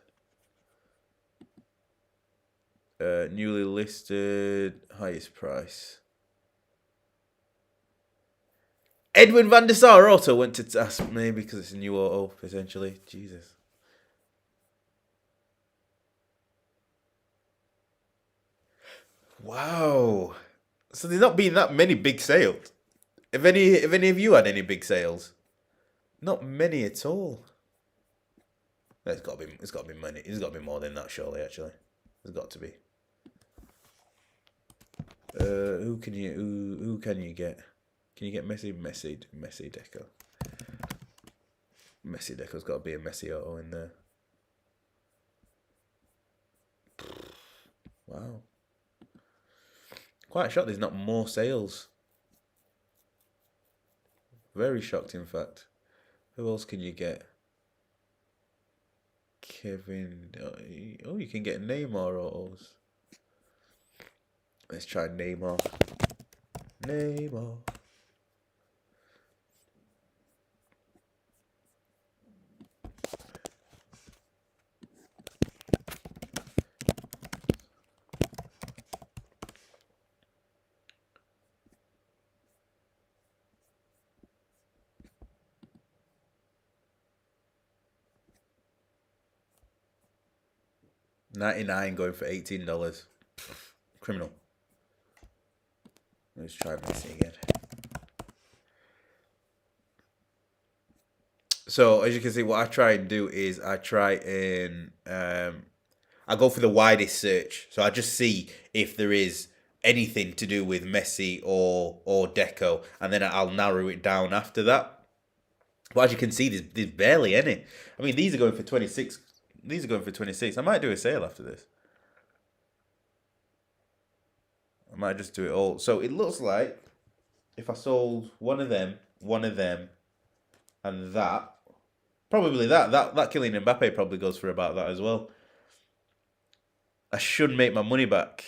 Newly listed, highest price. Edwin van der Sar auto went to task, maybe because it's a new auto, potentially. Jesus. Wow. So there's not been that many big sales. Have any of you had any big sales? Not many at all. It's got to be money. It's got to be more than that, surely. Actually, there's got to be. Who can you get? Can you get Messi Deco? Messi Deco's got to be a Messi auto in there. Wow. Quite shocked there's not more sales. Very shocked, in fact. Who else can you get? Kevin. Oh, you can get Neymar autos. Let's try Neymar. Neymar. $99 going for $18. Criminal. Let's try Messi again. So as you can see, what I try and do is I try and I go for the widest search. So I just see if there is anything to do with Messi or Deco, and then I'll narrow it down after that. But as you can see, there's barely any. I mean, these are going for 26. These are going for 26. I might do a sale after this. I might just do it all. So it looks like if I sold one of them, and that, probably that Kylian Mbappe probably goes for about that as well. I should make my money back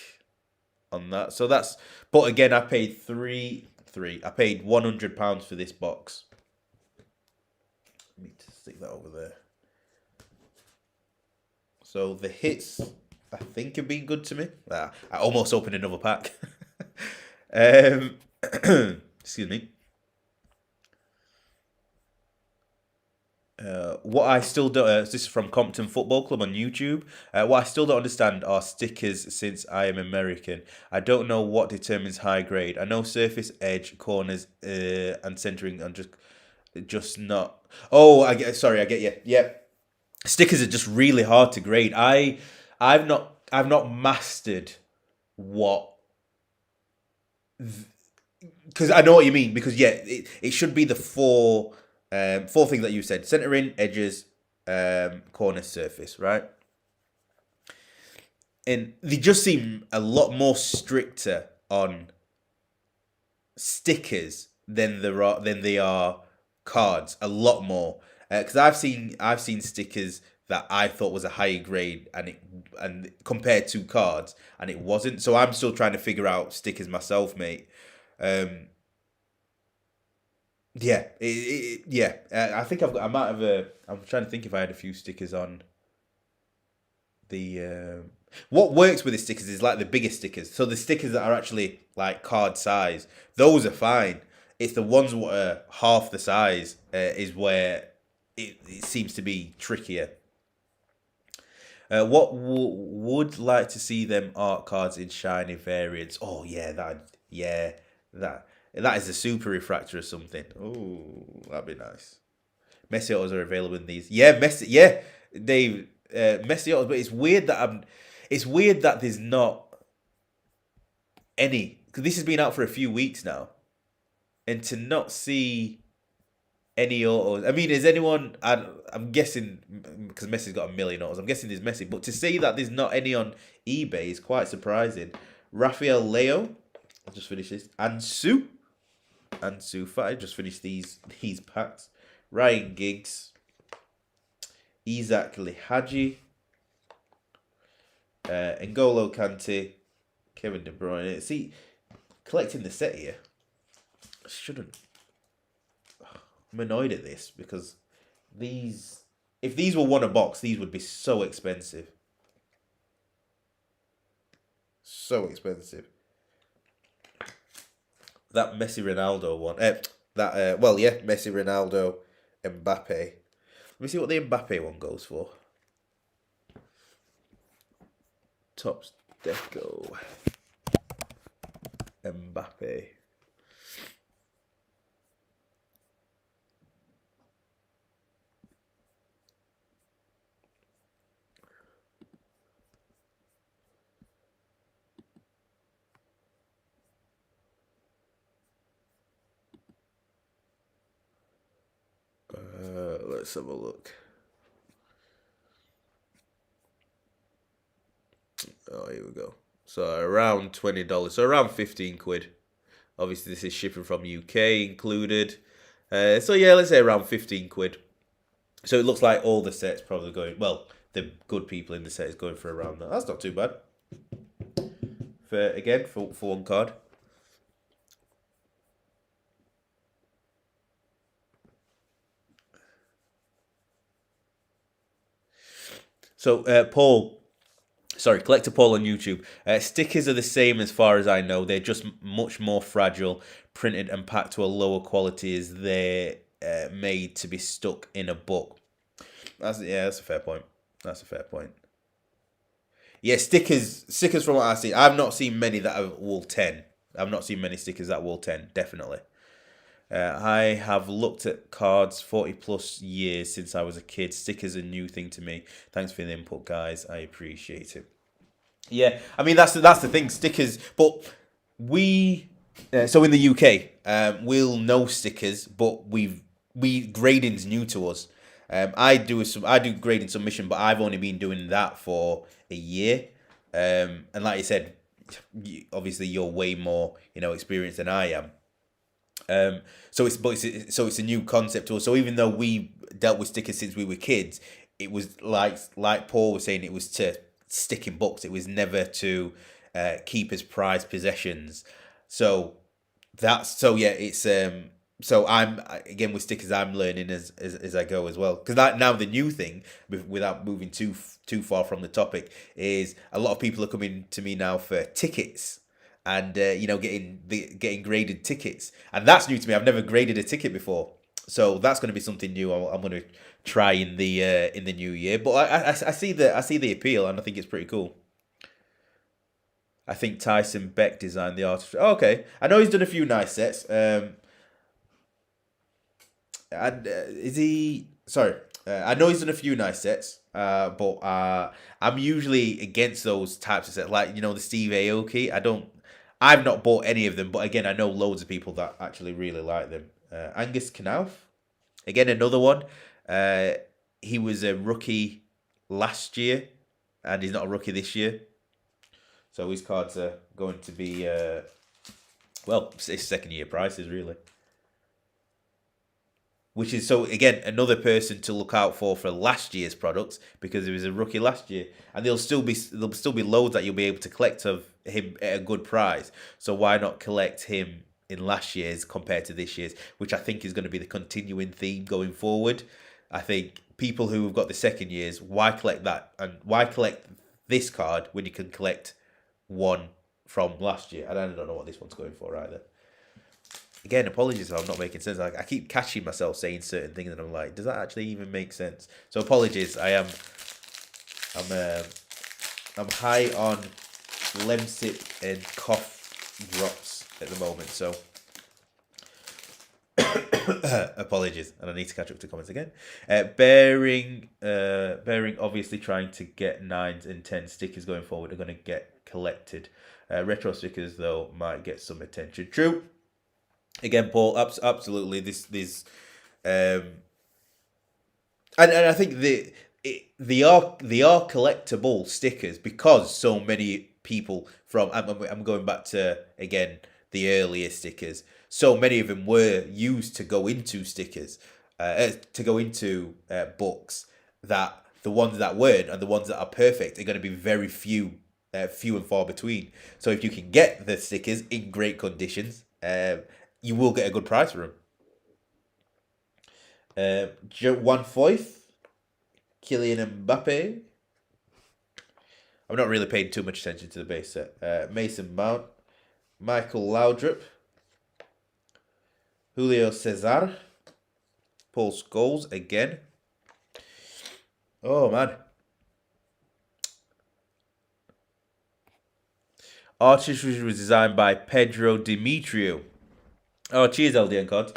on that. So that's, but again, I paid three. I paid £100 for this box. Let me stick that over there. So the hits, I think, have been good to me. I almost opened another pack. Excuse me. What I still don't, this is from Compton Football Club on YouTube. What I still don't understand are stickers since I am American. I don't know what determines high grade. I know surface, edge, corners, and centering are just not. Oh, I get you. Yeah, stickers are just really hard to grade. I've not mastered what. Because I know what you mean. Because yeah, it should be the four things that you said: centering, edges, corner, surface, right? And they just seem a lot more stricter on stickers than they are cards. A lot more, because I've seen stickers that I thought was a higher grade, and compared to cards, and it wasn't. So I'm still trying to figure out stickers myself, mate. Yeah, yeah. I think I might have a. I'm trying to think if I had a few stickers on the. What works with the stickers is like the bigger stickers. So the stickers that are actually like card size, those are fine. It's the ones that are half the size is where it seems to be trickier. What would like to see them art cards in shiny variants? Oh yeah, that is a super refractor or something. Oh, that'd be nice. Messi autos are available in these. Yeah, Messi. Yeah, Dave. Messi autos, but It's weird that there's not any, because this has been out for a few weeks now, and to not see any autos. I mean, is anyone? I'm guessing because Messi's got a million autos. I'm guessing there's Messi, but to see that there's not any on eBay is quite surprising. Rafael Leo, I'll just finish this. Ansu Fati, just finished these packs. Ryan Giggs, Isaac Lihaji, N'Golo Kante, Kevin De Bruyne. See, collecting the set here, I shouldn't. I'm annoyed at this because if these were one a box, these would be so expensive. So expensive. That Messi Ronaldo one. Messi Ronaldo, Mbappe. Let me see what the Mbappe one goes for. Tops Deco. Mbappe. Let's Let's have a look. Oh, here we go. So around $20. So around 15 quid. Obviously, this is shipping from UK included. So yeah, let's say around 15 quid. So it looks like all the sets probably going. Well, the good people in the set is going for around that. That's not too bad. For one card. So Collector Paul on YouTube. Stickers are the same as far as I know. They're just much more fragile, printed and packed to a lower quality as they're made to be stuck in a book. That's a fair point. That's a fair point. Yeah, stickers from what I've seen. I've not seen many that are Wool 10. I've not seen many stickers that Wool 10, definitely. I have looked at cards 40 plus years since I was a kid. Stickers are a new thing to me. Thanks for the input, guys. I appreciate it. Yeah, I mean that's the thing. Stickers, but we so in the UK, we'll know stickers, but grading's new to us. I do grading submission, but I've only been doing that for a year. And like you said, obviously you're way more experienced than I am. So it's a new concept to us. So even though we dealt with stickers since we were kids, it was like Paul was saying, it was to stick in books. It was never to keep as prized possessions. So it's so I'm again with stickers. I'm learning as I go as well, because now the new thing, without moving too far from the topic, is a lot of people are coming to me now for tickets. And getting graded tickets, and that's new to me. I've never graded a ticket before, so that's going to be something new. I'm going to try in the new year. But I see the appeal, and I think it's pretty cool. I think Tyson Beck designed the art. Oh, okay, I know he's done a few nice sets. And is he? Sorry, I know he's done a few nice sets. But I'm usually against those types of sets, like the Steve Aoki. I've not bought any of them, but again, I know loads of people that actually really like them. Angus Canal, again, another one. He was a rookie last year, and he's not a rookie this year. So his cards are going to be, his second year prices, really. Which is, so again, another person to look out for last year's products, because he was a rookie last year, and there'll still be loads that you'll be able to collect of him at a good price. So why not collect him in last year's compared to this year's, which I think is going to be the continuing theme going forward. I think people who have got the second years, why collect that, and why collect this card when you can collect one from last year? And I don't know what this one's going for either. Again, apologies if I'm not making sense. I keep catching myself saying certain things, and I'm like, does that actually even make sense? So apologies. I'm high on Lemsip and cough drops at the moment. So apologies, and I need to catch up to comments again. Bearing obviously trying to get 9s and 10 stickers going forward are going to get collected. Retro stickers though might get some attention. True. Again, Paul, absolutely. And I think they are collectible stickers, because so many people from I'm going back to again the earlier stickers. So many of them were used to go into stickers, to go into books. That the ones that weren't and the ones that are perfect are going to be very few and far between. So if you can get the stickers in great conditions, you will get a good price for them. One Foyth, Kylian Mbappe. I'm not really paying too much attention to the base set. Mason Mount, Michael Laudrup, Julio Cesar, Paul Scholes again. Oh man. Artistry was designed by Pedro Demetriou. Oh, cheers, LDN cards.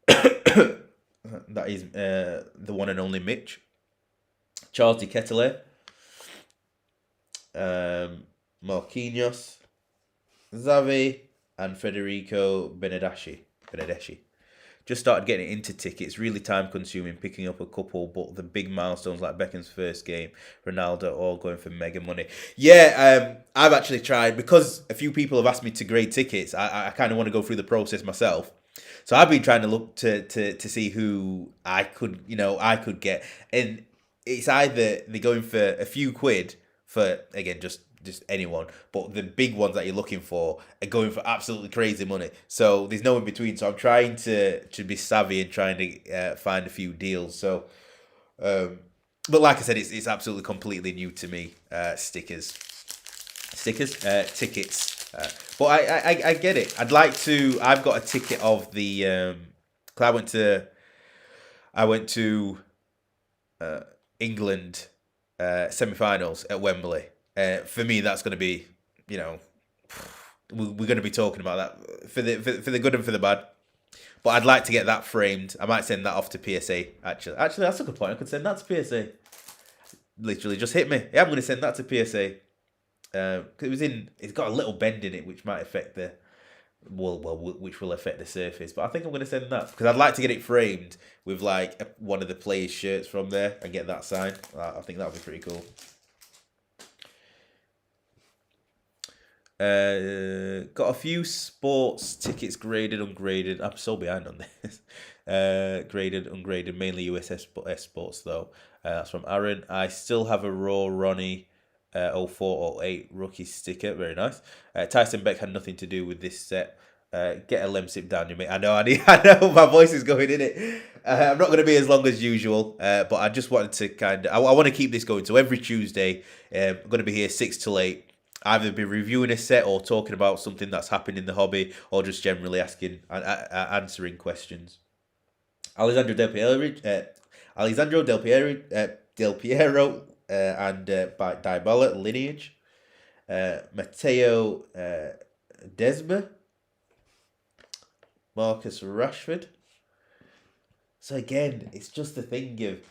That is the one and only Mitch. Charles Di Ketele. Marquinhos. Xavi and Federico Benedeschi. just started getting into tickets. Really time consuming, picking up a couple, but the big milestones like Beckham's first game, Ronaldo, all going for mega money. Yeah, I've actually tried because a few people have asked me to grade tickets. I kind of want to go through the process myself. So I've been trying to look to see who I could get, and it's either they're going for a few quid for again just anyone, but the big ones that you're looking for are going for absolutely crazy money. So there's no in between. So I'm trying to be savvy and trying to find a few deals. So, but like I said, it's absolutely completely new to me. Tickets. But I get it. I'd like to. I've got a ticket of the. 'Cause I went to England semi-finals at Wembley. For me, that's going to be, we're going to be talking about that for the good and for the bad. But I'd like to get that framed. I might send that off to PSA. Actually, that's a good point. I could send that to PSA. Literally, just hit me. Yeah, I'm going to send that to PSA. It's got a little bend in it, which might affect which will affect the surface. But I think I'm going to send that because I'd like to get it framed with like one of the players' shirts from there and get that signed. I think that would be pretty cool. Got a few sports tickets graded, ungraded. I'm so behind on this. Graded, ungraded, mainly USS Sports though. That's from Aaron. I still have a Raw Ronnie 0408 rookie sticker. Very nice. Tyson Beck had nothing to do with this set. Get a lemsip down your mate. I know my voice is going in it. I'm not going to be as long as usual, but I just wanted to I want to keep this going. So every Tuesday, I'm going to be here 6 till 8. Either be reviewing a set or talking about something that's happened in the hobby, or just generally answering questions. Alessandro Del Piero, and by Dybala lineage. Matteo Desma, Marcus Rashford. So again, it's just the thing of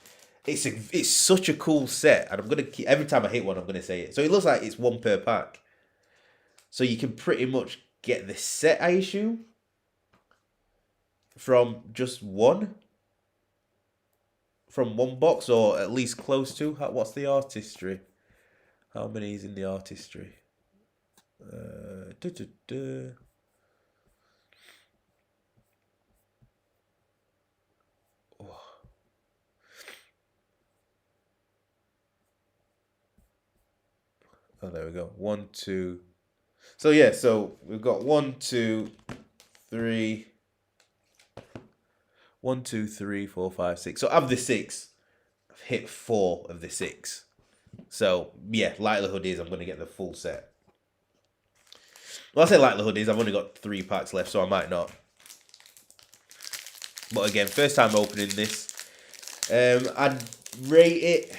it's such a cool set, and I'm gonna keep every time I hit one, I'm gonna say it. So it looks like it's one per pack, so you can pretty much get the set, I assume, from just one box, or at least close to. What's the artistry? How many is in the artistry? Oh, there we go. 1, 2. So yeah, so we've got 1, 2, 3. 1, 2, 3, 4, 5, 6. So of the 6, I've hit 4 of the 6. So yeah, likelihood is I'm going to get the full set. Well, I say likelihood is I've only got 3 packs left, so I might not. But again, first time opening this. I'd rate it.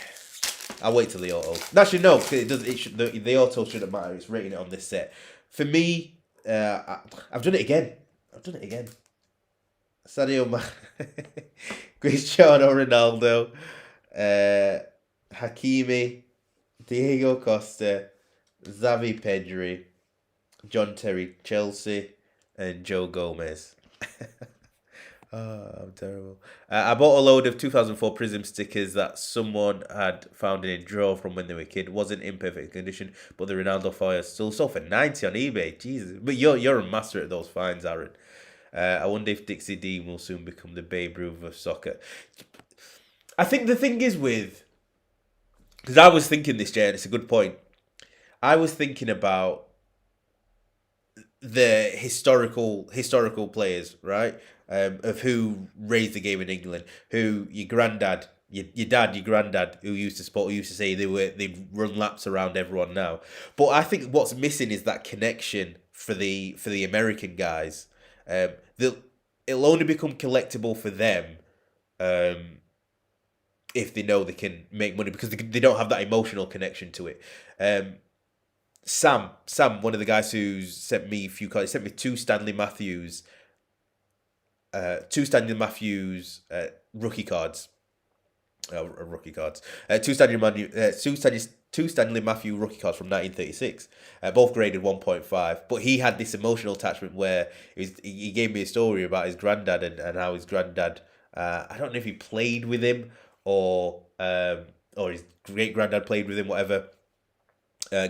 I'll wait till the auto. Actually, no, because it does. The auto shouldn't matter. It's rating it on this set. For me, I've done it again. Sadio Mane, Cristiano Ronaldo, Hakimi, Diego Costa, Xavi Pedri, John Terry Chelsea, and Joe Gomez. Oh, I'm terrible. I bought a load of 2004 Prism stickers that someone had found in a drawer from when they were a kid. Wasn't in perfect condition, but the Ronaldo foil still sold for 90 on eBay. Jesus, but you're a master at those finds, Aaron. I wonder if Dixie Dean will soon become the Babe Ruth of soccer. I think the thing is because I was thinking this, Jay, and it's a good point. I was thinking about the historical players, right? Of who raised the game in England, who your granddad, your dad, your granddad, who used to support, who used to say they'd run laps around everyone now. But I think what's missing is that connection for the American guys. It'll only become collectible for them, if they know they can make money, because they don't have that emotional connection to it. Sam, one of the guys who sent me a few cards, sent me two Stanley Matthews rookie cards. Two Stanley two Stanley Matthew rookie cards from 1936, both graded 1.5. But he had this emotional attachment where he gave me a story about his granddad and how his granddad, I don't know if he played with him or his great granddad played with him, whatever.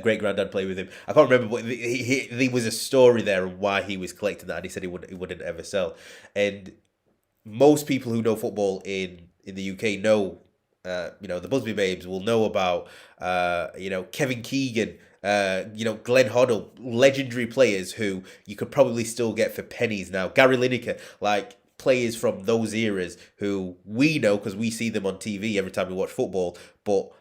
Great granddad played with him. I can't remember, but there was a story there of why he was collecting that, and he said he wouldn't ever sell. And most people who know football in the UK know, the Busby Babes will know about, Kevin Keegan, Glenn Hoddle, legendary players who you could probably still get for pennies now. Gary Lineker, like players from those eras who we know because we see them on TV every time we watch football, but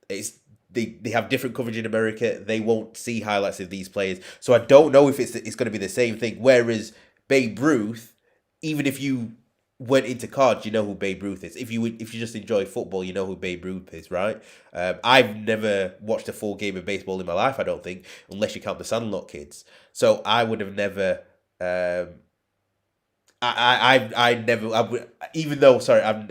they have different coverage in America. They won't see highlights of these players. So I don't know if it's going to be the same thing. Whereas Babe Ruth, even if you went into cards, you know who Babe Ruth is. If you just enjoy football, you know who Babe Ruth is, right? I've never watched a full game of baseball in my life, I don't think, unless you count the Sandlot kids. So I would have never. Even though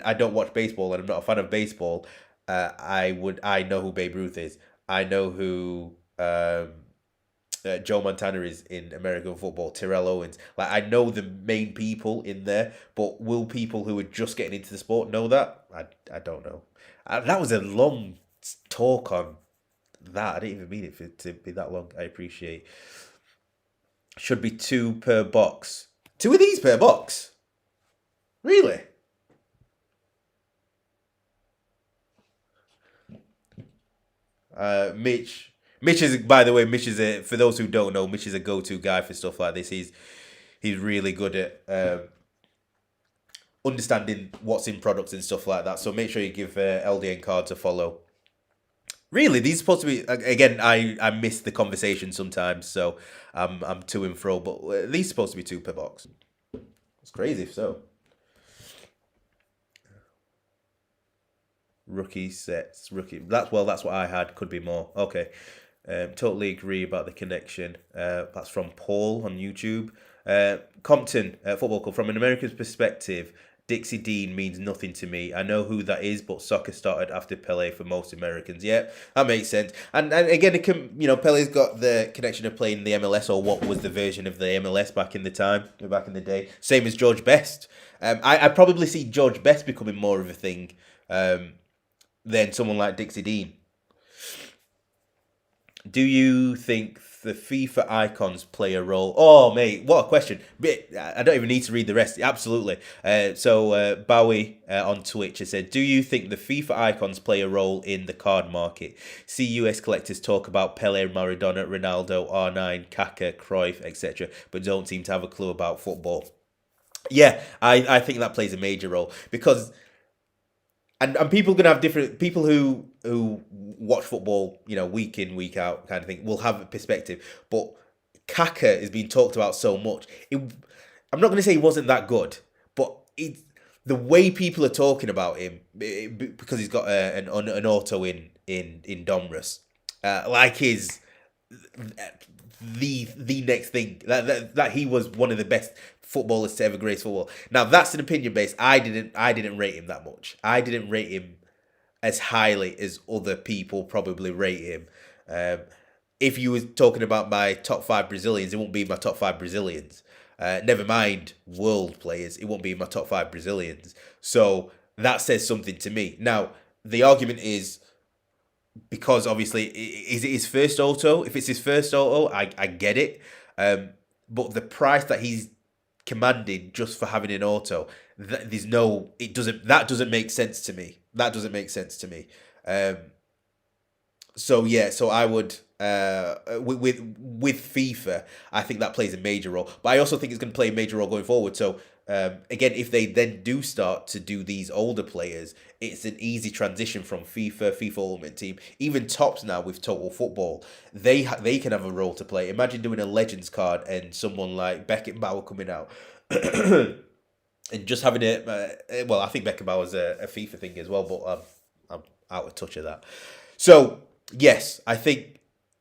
I don't watch baseball and I'm not a fan of baseball. I know who Babe Ruth is. I know who Joe Montana is in American football. Terrell Owens. Like I know the main people in there, but will people who are just getting into the sport know that? I don't know. That was a long talk on that. I didn't even mean it to be that long. I appreciate. Should be 2 per box. 2 of these per box. Really? Mitch is, by the way, for those who don't know, Mitch is a go-to guy for stuff like this. He's really good at understanding what's in products and stuff like that. So make sure you give LDN Cards a follow. Really, these are supposed to be, again, I miss the conversation sometimes, so I'm to and fro, but these are supposed to be 2 per box. It's crazy if so. Rookie sets, that's what I had. Could be more. Okay, totally agree about the connection. That's from Paul on YouTube. Compton Football Club. From an American's perspective, Dixie Dean means nothing to me. I know who that is, but soccer started after Pele for most Americans. Yeah, that makes sense. And again, Pele's got the connection of playing the MLS, or what was the version of the MLS back in the day. Same as George Best. I probably see George Best becoming more of a thing. Than someone like Dixie Dean. Do you think the FIFA icons play a role? Oh, mate, what a question. I don't even need to read the rest. Absolutely. So Bowie on Twitch has said, do you think the FIFA icons play a role in the card market? See US collectors talk about Pele, Maradona, Ronaldo, R9, Kaka, Cruyff, etc., but don't seem to have a clue about football. Yeah, I think that plays a major role because... And people are gonna have different people who watch football, week in, week out kind of thing, will have a perspective. But Kaka is being talked about so much. I'm not gonna say he wasn't that good, but the way people are talking about him because he's got an auto in Domrus, like his the next thing that he was one of the best footballers to ever grace football. Now that's an opinion based. I didn't rate him that much. I didn't rate him as highly as other people probably rate him. If you was talking about my top 5 Brazilians, it won't be my top 5 Brazilians. Never mind world players, it won't be my top 5 Brazilians. So that says something to me. Now the argument is, because obviously, is it his first auto? If it's his first auto, I get it. But the price that he's commanded just for having an auto, that doesn't make sense to me. That doesn't make sense to me. So I would with FIFA, I think that plays a major role. But I also think it's going to play a major role going forward. So again, if they then do start to do these older players, it's an easy transition from FIFA Ultimate Team, even Tops now with Total Football. They can have a role to play. Imagine doing a Legends card and someone like Beckenbauer coming out. And just having it, I think Beckenbauer's a FIFA thing as well, but I'm out of touch of that. So, yes, I think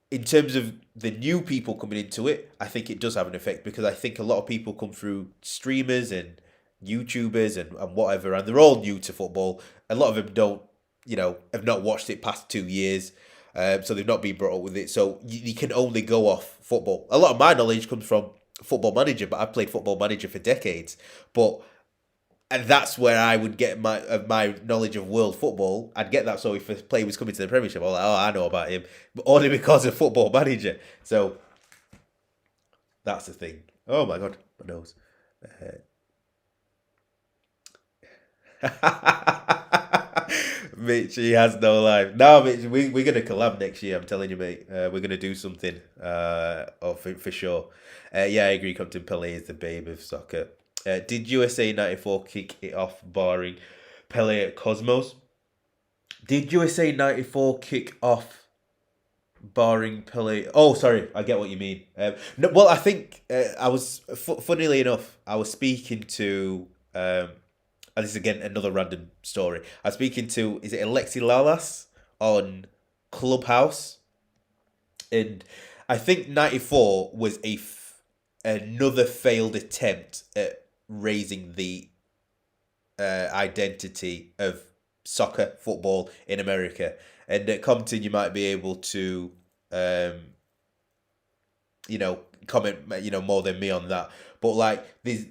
in terms of the new people coming into it, I think it does have an effect, because I think a lot of people come through streamers and YouTubers and whatever, and they're all new to football. A lot of them don't, have not watched it past 2 years. So they've not been brought up with it. So you can only go off football. A lot of my knowledge comes from Football Manager, but I've played Football Manager for decades. But and that's where I would get my knowledge of world football. I'd get that. So if a player was coming to the Premiership, I'm like, oh, I know about him, but only because of Football Manager. So that's the thing. Oh my god, my nose. Mitch, he has no life. No, Mitch, we're gonna collab next year. I'm telling you, mate. We're gonna do something. For sure. Yeah, I agree. Captain Pele is the babe of soccer. Did USA '94 kick it off, barring Pele at Cosmos? Did USA '94 kick off, barring Pele? Oh, sorry, I get what you mean. No, well, I think I was. Funnily enough, I was speaking to. And this is again another random story. I was speaking to, is it Alexi Lalas on Clubhouse, and I think '94 was another failed attempt at raising the identity of soccer football in America. And at Compton, you might be able to, comment, more than me on that. But like these.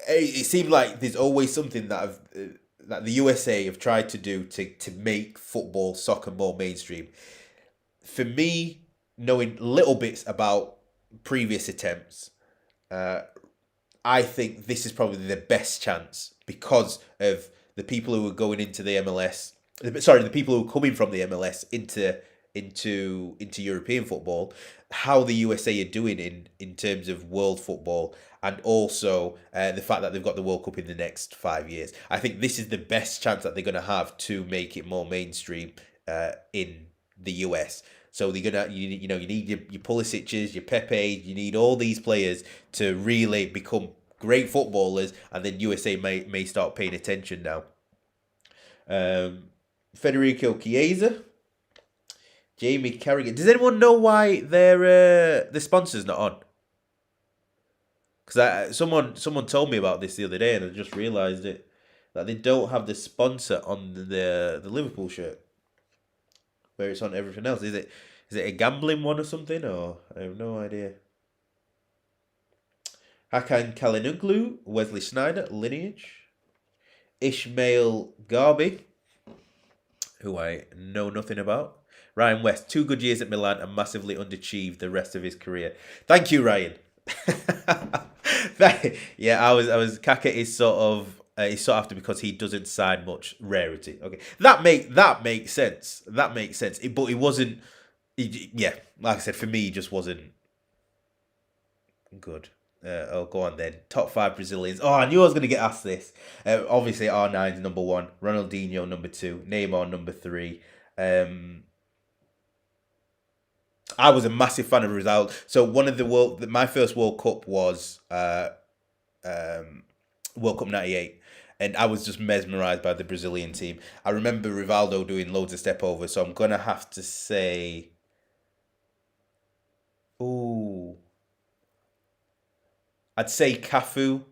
It seemed like there's always something that the USA have tried to do to make football, soccer more mainstream. For me, knowing little bits about previous attempts, I think this is probably the best chance because of the people who are going into the MLS. Sorry, the people who are coming from the MLS into European football, how the USA are doing in terms of world football, and also the fact that they've got the World Cup in the next 5 years. I think this is the best chance that they're going to have to make it more mainstream in the US. So they're gonna, you need your Pulisic's, your Pepe, you need all these players to really become great footballers, and then USA may start paying attention now. Federico Chiesa, Jamie Carragher. Does anyone know why the sponsor's not on? Because someone told me about this the other day, and I just realised it, that they don't have the sponsor on the Liverpool shirt, where it's on everything else. Is it a gambling one or something? Or I have no idea. Hakan Kalinuglu, Wesley Sneijder, Lineage, Ishmael Garby, who I know nothing about. Ryan West, 2 good years at Milan and massively underachieved the rest of his career. Thank you, Ryan. Yeah, I was. Kaka is sort of he's sought after because he doesn't sign much. Rarity. Okay, that makes sense. That makes sense. But he wasn't. Yeah, like I said, for me, he just wasn't good. Go on then. Top 5 Brazilians. Oh, I knew I was going to get asked this. Obviously, R9 is number 1. Ronaldinho number 2. Neymar number 3. I was a massive fan of Ronaldo. So my first World Cup was World Cup '98, and I was just mesmerised by the Brazilian team. I remember Rivaldo doing loads of step overs, so I'm gonna have to say, ooh, I'd say Cafu,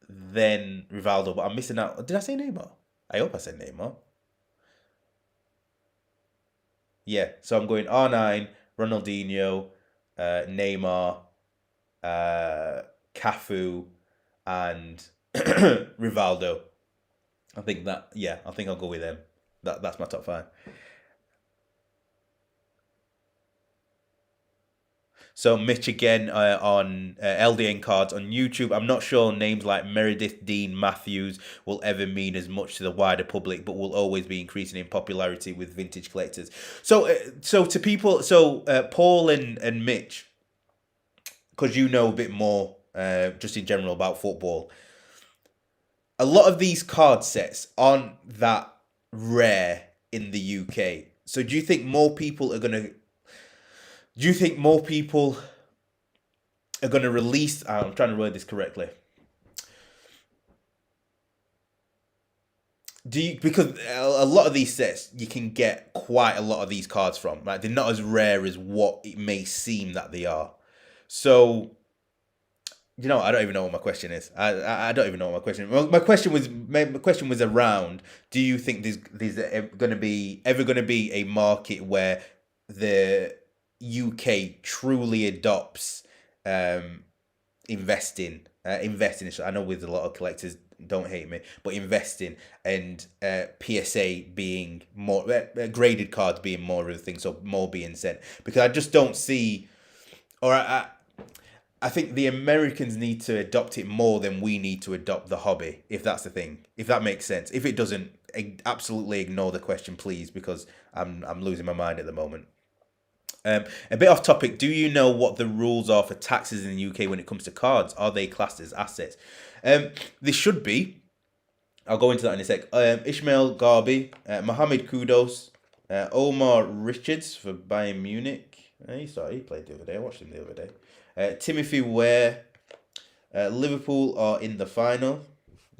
then Rivaldo, but I'm missing out. Did I say Neymar? I hope I said Neymar. Yeah, so I'm going R9, Ronaldinho, Neymar, Cafu, and Rivaldo. I think I'll go with them. That's my top 5. So Mitch again on LDN cards on YouTube. I'm not sure names like Meredith, Dean, Matthews will ever mean as much to the wider public, but will always be increasing in popularity with vintage collectors. So to people, Paul and Mitch, because you know a bit more just in general about football, a lot of these card sets aren't that rare in the UK. So do you think more people are gonna? Do you think more people are going to release... I'm trying to word this correctly. Because a lot of these sets, you can get quite a lot of these cards from. Right? They're not as rare as what it may seem that they are. So, I don't even know what my question is. I don't even know what my question is. Well, my question was around, do you think there's ever going to be a market where the UK truly adopts investing. I know with a lot of collectors, don't hate me, but investing and PSA being more graded cards being more of the thing, so more being sent, because I just don't see, or I think the Americans need to adopt it more than we need to adopt the hobby, if that's the thing. If that makes sense. If it doesn't, absolutely ignore the question, please, because I'm losing my mind at the moment. A bit off topic. Do you know what the rules are for taxes in the UK when it comes to cards? Are they classed as assets? They should be. I'll go into that in a sec. Ishmael Garbi, Mohamed Kudos, Omar Richards for Bayern Munich. He played the other day. I watched him the other day. Timothy Ware, Liverpool are in the final.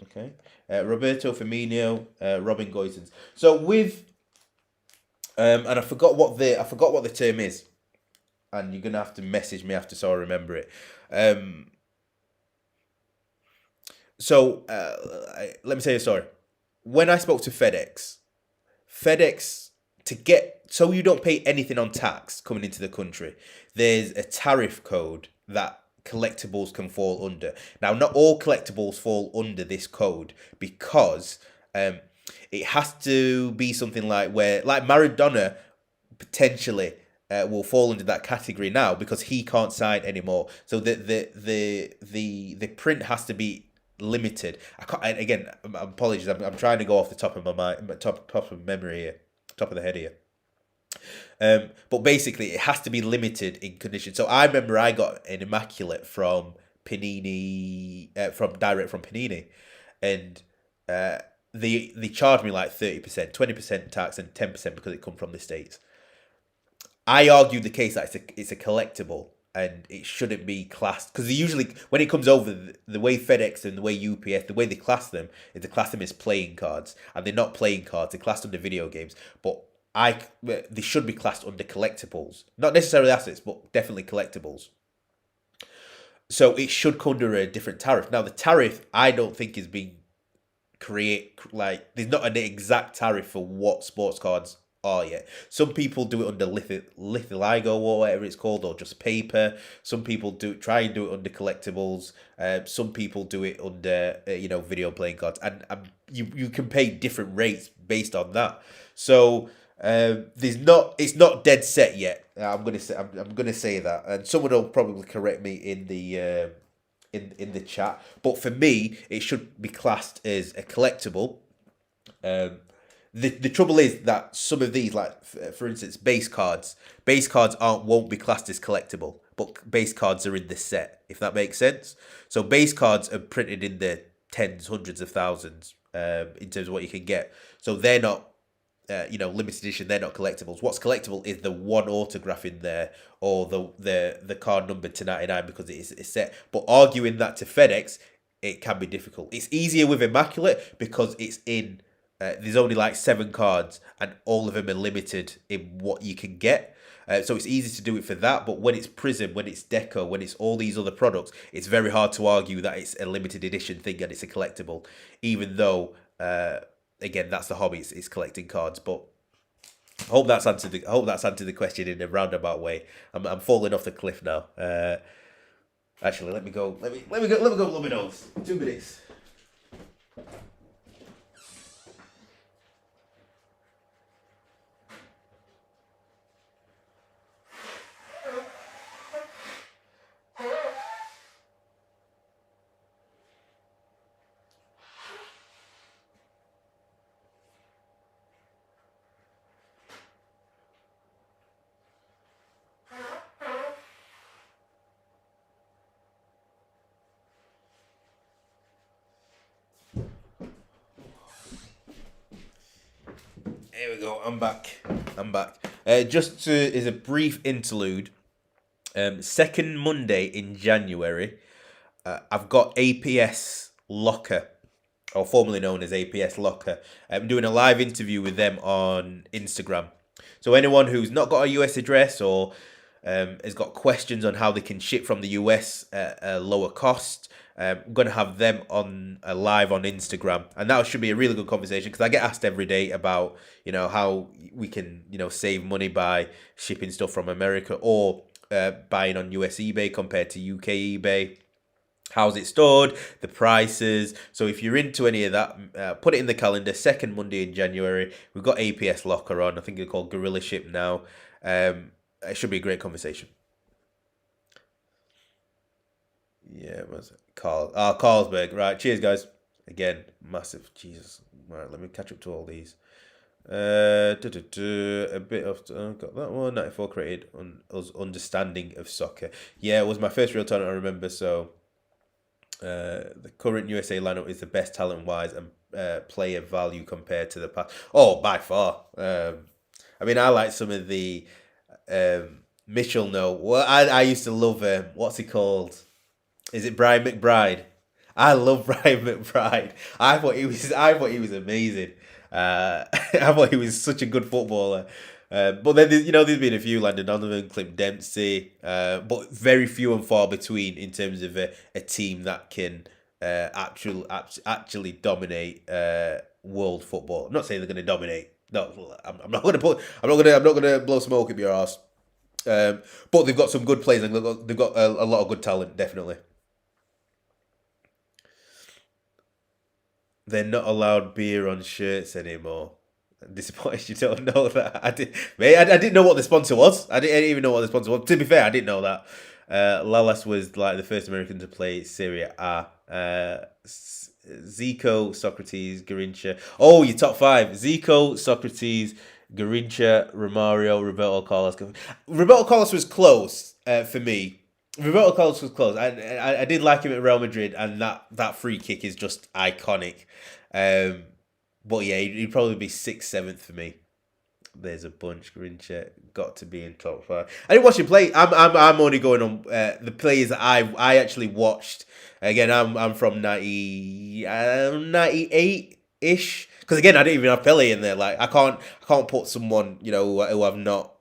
Okay. Roberto Firmino, Robin Goisens. So with and I forgot what the term is, and you're gonna have to message me after so I remember it. Let me say a story. When I spoke to FedEx to get, so you don't pay anything on tax coming into the country, there's a tariff code that collectibles can fall under. Now, not all collectibles fall under this code because it has to be something like Maradona potentially will fall under that category now because he can't sign anymore. So the print has to be limited. I can't. And again, apologies. I'm trying to go off the top of my mind, top of memory here, top of the head here. But basically, it has to be limited in condition. So I remember I got an immaculate from Panini, direct from Panini, and they charged me like 30%, 20% tax, and 10% because it come from the States. I argued the case that it's a collectible and it shouldn't be classed, because usually when it comes over, the way FedEx and the way UPS, the way they class them is they class them as playing cards, and they're not playing cards. They're classed under video games, but they should be classed under collectibles, not necessarily assets, but definitely collectibles. So it should come under a different tariff. Now the tariff I don't think is being there's not an exact tariff for what sports cards are yet. Some people do it under lithigo or whatever it's called, or just paper. Some people try and do it under collectibles. Some people do it under video playing cards, and you can pay different rates based on that. So it's not dead set yet. I'm gonna say that, and someone will probably correct me in the in the chat. But for me, it should be classed as a collectible. The trouble is that some of these, like for instance, base cards won't be classed as collectible, but base cards are in the set, if that makes sense. So base cards are printed in the tens, hundreds of thousands, in terms of what you can get. So they're not, limited edition. They're not collectibles. What's collectible is the one autograph in there, or the card numbered to 99 because it's set. But arguing that to FedEx, it can be difficult. It's easier with Immaculate because it's in. There's only like 7 cards, and all of them are limited in what you can get. So it's easy to do it for that. But when it's Prism, when it's Deco, when it's all these other products, it's very hard to argue that it's a limited edition thing and it's a collectible. Even though, again, that's the hobby. It's collecting cards. But I hope that's answered the question in a roundabout way. I'm falling off the cliff now. Actually, let me go. Let me go. Blow my nose. 2 minutes. Here we go. I'm back. Just as a brief interlude, second Monday in January, I've got APS Locker, or formerly known as APS Locker. I'm doing a live interview with them on Instagram. So anyone who's not got a US address, or has got questions on how they can ship from the US at a lower cost, I'm going to have them on live on Instagram, and that should be a really good conversation because I get asked every day about how we can save money by shipping stuff from America or buying on US eBay compared to UK eBay. How's it stored? The prices. So if you're into any of that, put it in the calendar. Second Monday in January. We've got APS Locker on. I think they're called Gorilla Ship now. It should be a great conversation. Yeah, it was Carlsberg. Right. Cheers, guys. Again, massive. Jesus. Right. Let me catch up to all these. A bit of got that one. 94 created on us understanding of soccer. Yeah, it was my first real tournament I remember. So. The current USA lineup is the best talent wise and player value compared to the past. Oh, by far. I mean, I like some of the Mitchell. No, well, I used to love what's he called? Is it Brian McBride? I love Brian McBride. I thought he was amazing. I thought he was such a good footballer. But then there's been a few, Landon Donovan, Clint Dempsey, but very few and far between in terms of a team that can actually dominate world football. I'm not saying they're going to dominate. No, I'm not going to I'm not going to blow smoke up your ass. But they've got some good players and they've got a lot of good talent, definitely. They're not allowed beer on shirts anymore. I'm disappointed you don't know that. I didn't know what the sponsor was. I didn't even know what the sponsor was. To be fair, I didn't know that. Lalas was like the first American to play Serie A. Zico, Socrates, Garincha. Oh, your top five. Zico, Socrates, Garincha, Romario, Roberto Carlos. Roberto Carlos was close for me. Roberto Carlos was close. I did like him at Real Madrid, and that free kick is just iconic. But yeah, he'd probably be sixth, seventh for me. There's a bunch. Grinch got to be in top five. I didn't watch him play. I'm only going on the players that I actually watched. Again, I'm from 98 ish. Because again, I didn't even have Pele in there. Like I can't put someone who I've not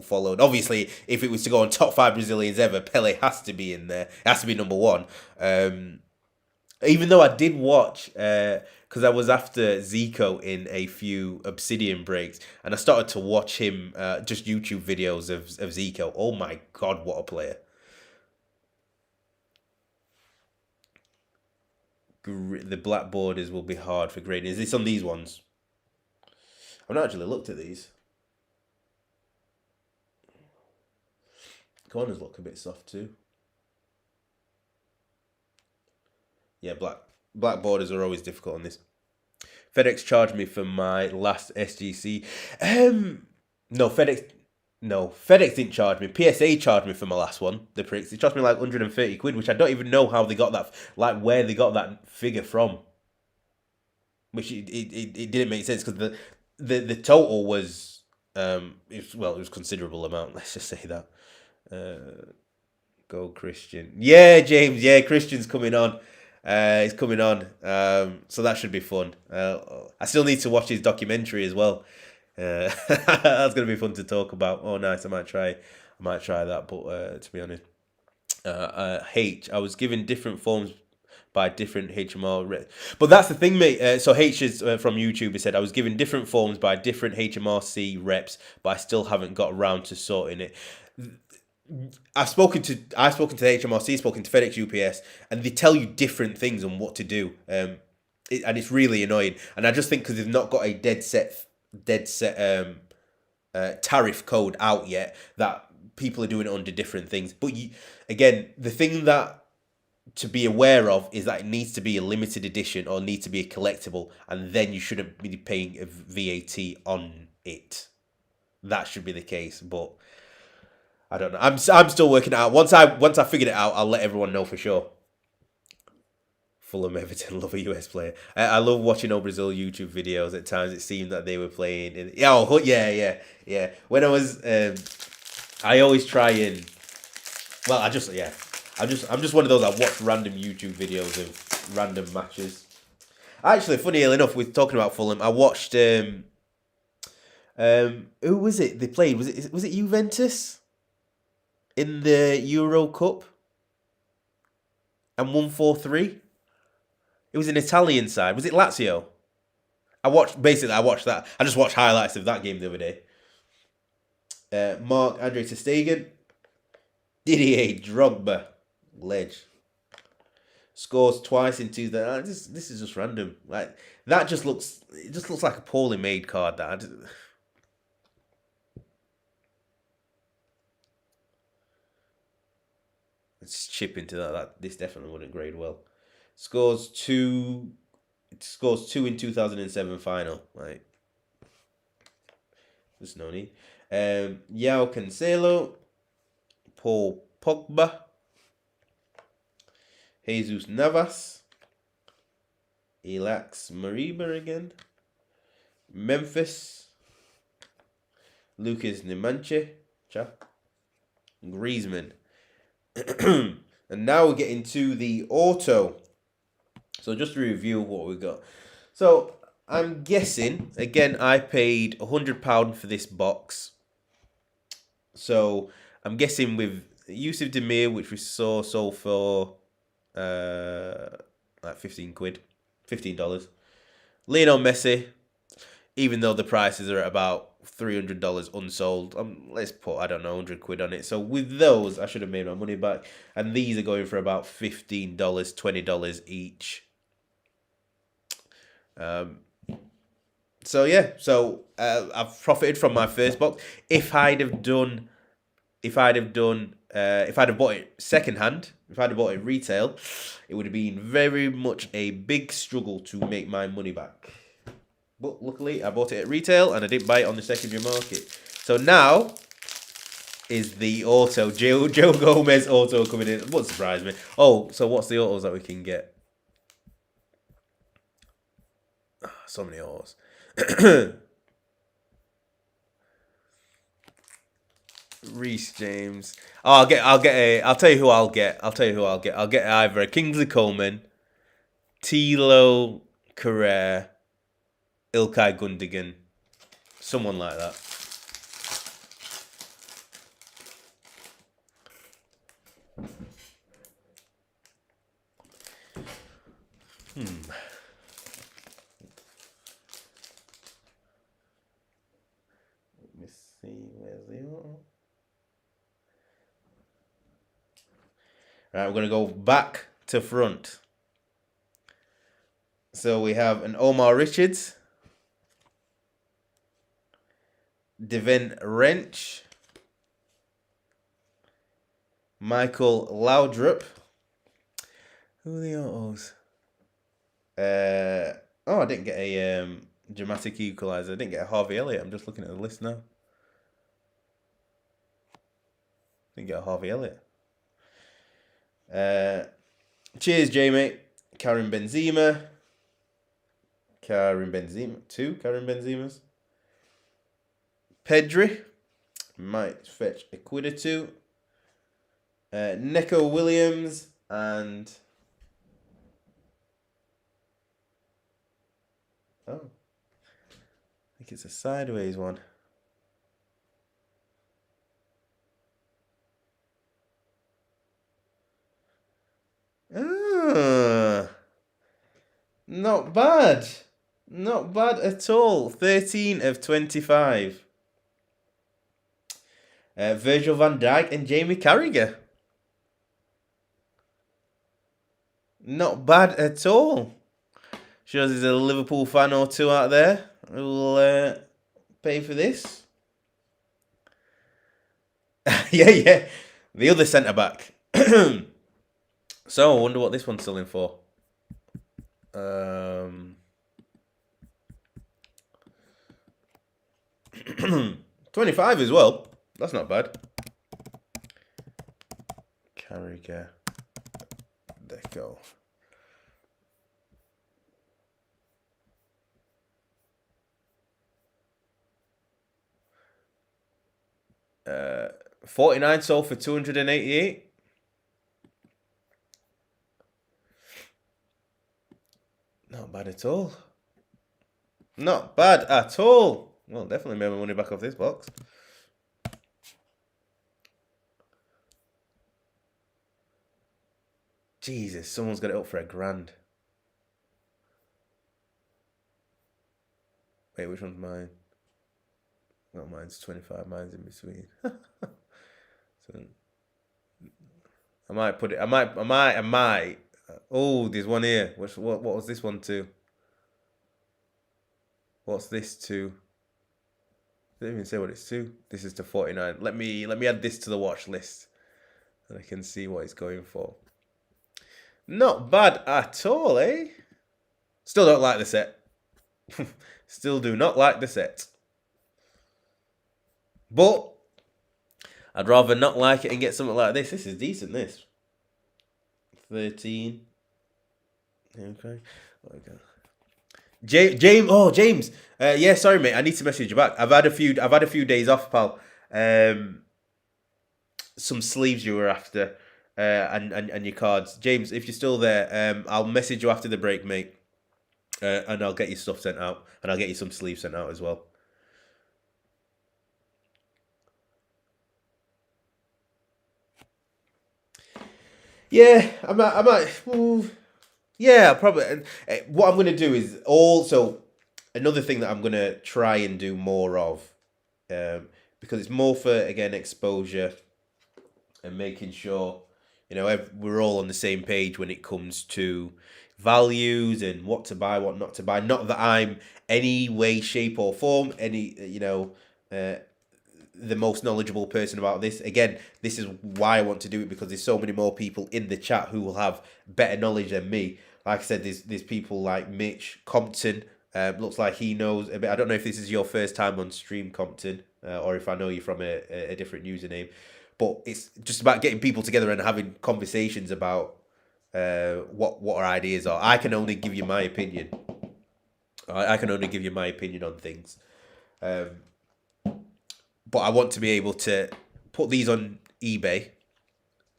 followed. Obviously, if it was to go on top five Brazilians ever, Pele has to be in there. It has to be number one. Even though I did watch, because I was after Zico in a few Obsidian breaks, and I started to watch him, just YouTube videos of Zico. Oh my God, what a player. The black borders will be hard for grading. Is this on these ones? I've not actually looked at these. Corners look a bit soft too. Yeah, black borders are always difficult on this. FedEx charged me for my last SGC. No, FedEx didn't charge me. PSA charged me for my last one. The pricks. It charged me like 130 quid, which I don't even know how they got that, like where they got that figure from. Which it didn't make sense because the total was it was considerable amount. Let's just say that. Go Christian. Yeah, James. Yeah, Christian's coming on. He's coming on. So that should be fun. I still need to watch his documentary as well. That's gonna be fun to talk about. Oh, nice. I might try that. But to be honest, I was given different forms by different HMR. But that's the thing, mate. So H is from YouTube. He said I was given different forms by different HMRC reps, but I still haven't got around to sorting it. I've spoken to HMRC, spoken to FedEx, UPS, and they tell you different things on what to do. And it's really annoying. And I just think because they've not got a dead set tariff code out yet, that people are doing it under different things. But again, the thing that to be aware of is that it needs to be a limited edition or needs to be a collectible, and then you shouldn't be paying a VAT on it. That should be the case, but I don't know. I'm still working it out. Once I figured it out, I'll let everyone know for sure. Fulham Everton, love a US player. I love watching old Brazil YouTube videos. At times it seemed that they were playing. Yeah. When I was, I always try and. Well, I'm just one of those that watch random YouTube videos of random matches. Actually, funny enough, we're talking about Fulham. I watched. Who was it they played? Was it Juventus? In the Euro Cup? and 143. It was an Italian side. Was it Lazio? I watched that. I just watched highlights of that game the other day. Marc-Andre ter Stegen. Didier Drogba. Ledge. Scores twice in 2000. This is just random. Like that just looks. It just looks like a poorly made card. Let's chip into that. This definitely wouldn't grade well. Scores two in 2007 final. Right. There's no need. Yao Cancelo. Paul Pogba. Jesus Navas. Elax Mariba again. Memphis. Lucas Nemanche. Griezmann. And now we're getting to the auto. So just to review what we got. So I'm guessing, again, I paid £100 for this box. So I'm guessing with Yusuf Demir, which we saw sold for like £15. Lionel Messi, even though the prices are at about $300 unsold, let's put, I don't know, £100 on it. So with those, I should have made my money back. And these are going for about $15, $20 each. So yeah, I've profited from my first box. If I'd have bought it secondhand, if I'd have bought it retail, it would have been very much a big struggle to make my money back. But luckily, I bought it at retail and I didn't buy it on the secondary market. So now is the auto. Joe Gomez auto coming in. Wouldn't surprise me. Oh, so what's the autos that we can get? So many autos. Reece James. Oh, I'll tell you who I'll get. I'll get either a Kingsley Coleman, Thilo Carrere, Ilkay Gundogan, someone like that. Let me see, where's the auto? Right, we're gonna go back to front. So we have an Omar Richards, Devin Wrench, Michael Laudrup. Who are the autos? I didn't get a dramatic equalizer. I didn't get a Harvey Elliott. I'm just looking at the list now. Didn't get a Harvey Elliott. Cheers, Jamie. Karim Benzema. Two Karim Benzemas. Pedri. Might fetch a quid or two. Neco Williams and... Oh. I think it's a sideways one. Not bad. Not bad at all. 13 of 25. Virgil van Dijk and Jamie Carragher. Not bad at all. Shows there's a Liverpool fan or two out there who'll pay for this. yeah. The other centre-back. So, I wonder what this one's selling for. 25 as well. That's not bad. Carragher. Deco. Uh, 49 sold for 288. Not bad at all. Not bad at all. Well, definitely made my money back off this box. Jesus, someone's got it up for £1,000. Wait, which one's mine? Not mine's 25. Mine's in between. So I might put it. I might. Oh, there's one here. What was this one to? What's this to? I didn't even say what it's to. This is to 49. Let me add this to the watch list, and I can see what it's going for. Not bad at all, eh? Still don't like the set. Still do not like the set. But I'd rather not like it and get something like this. This is decent, this. 13. Okay. James. Yeah, sorry, mate. I need to message you back. I've had a few days off, pal. Some sleeves you were after, and your cards. James, if you're still there, I'll message you after the break, mate. And I'll get your stuff sent out, and I'll get you some sleeves sent out as well. Yeah, I might. Yeah, probably. What I'm going to do is also another thing that I'm going to try and do more of, because it's more for, again, exposure and making sure, we're all on the same page when it comes to values and what to buy, what not to buy. Not that I'm any way, shape or form, the most knowledgeable person about this. Again, this is why I want to do it, because there's so many more people in the chat who will have better knowledge than me. Like I said, there's people like Mitch Compton. Looks like he knows a bit. I don't know if this is your first time on stream, Compton, or if I know you from a different username. But it's just about getting people together and having conversations about what our ideas are. I can only give you my opinion. I can only give you my opinion on things. But I want to be able to put these on eBay.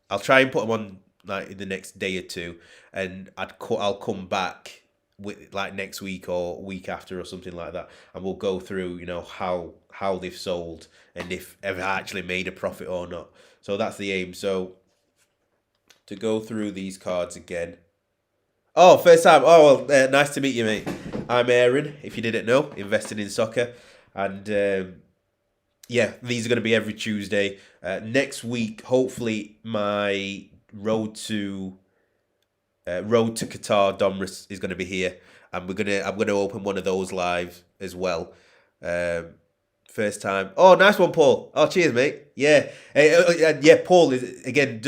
I'll try and put them on like in the next day or two, and I'll come back with like next week or week after or something like that, and we'll go through how they've sold and if ever actually made a profit or not. So that's the aim. So to go through these cards again. Oh, first time. Oh, well, nice to meet you, mate. I'm Aaron. If you didn't know, investing in soccer, and. Yeah, these are going to be every Tuesday. Next week, hopefully, my road to Qatar Domrus is going to be here, and I'm going to open one of those live as well. First time. Oh, nice one, Paul. Oh, cheers, mate. Yeah, yeah. Paul is again.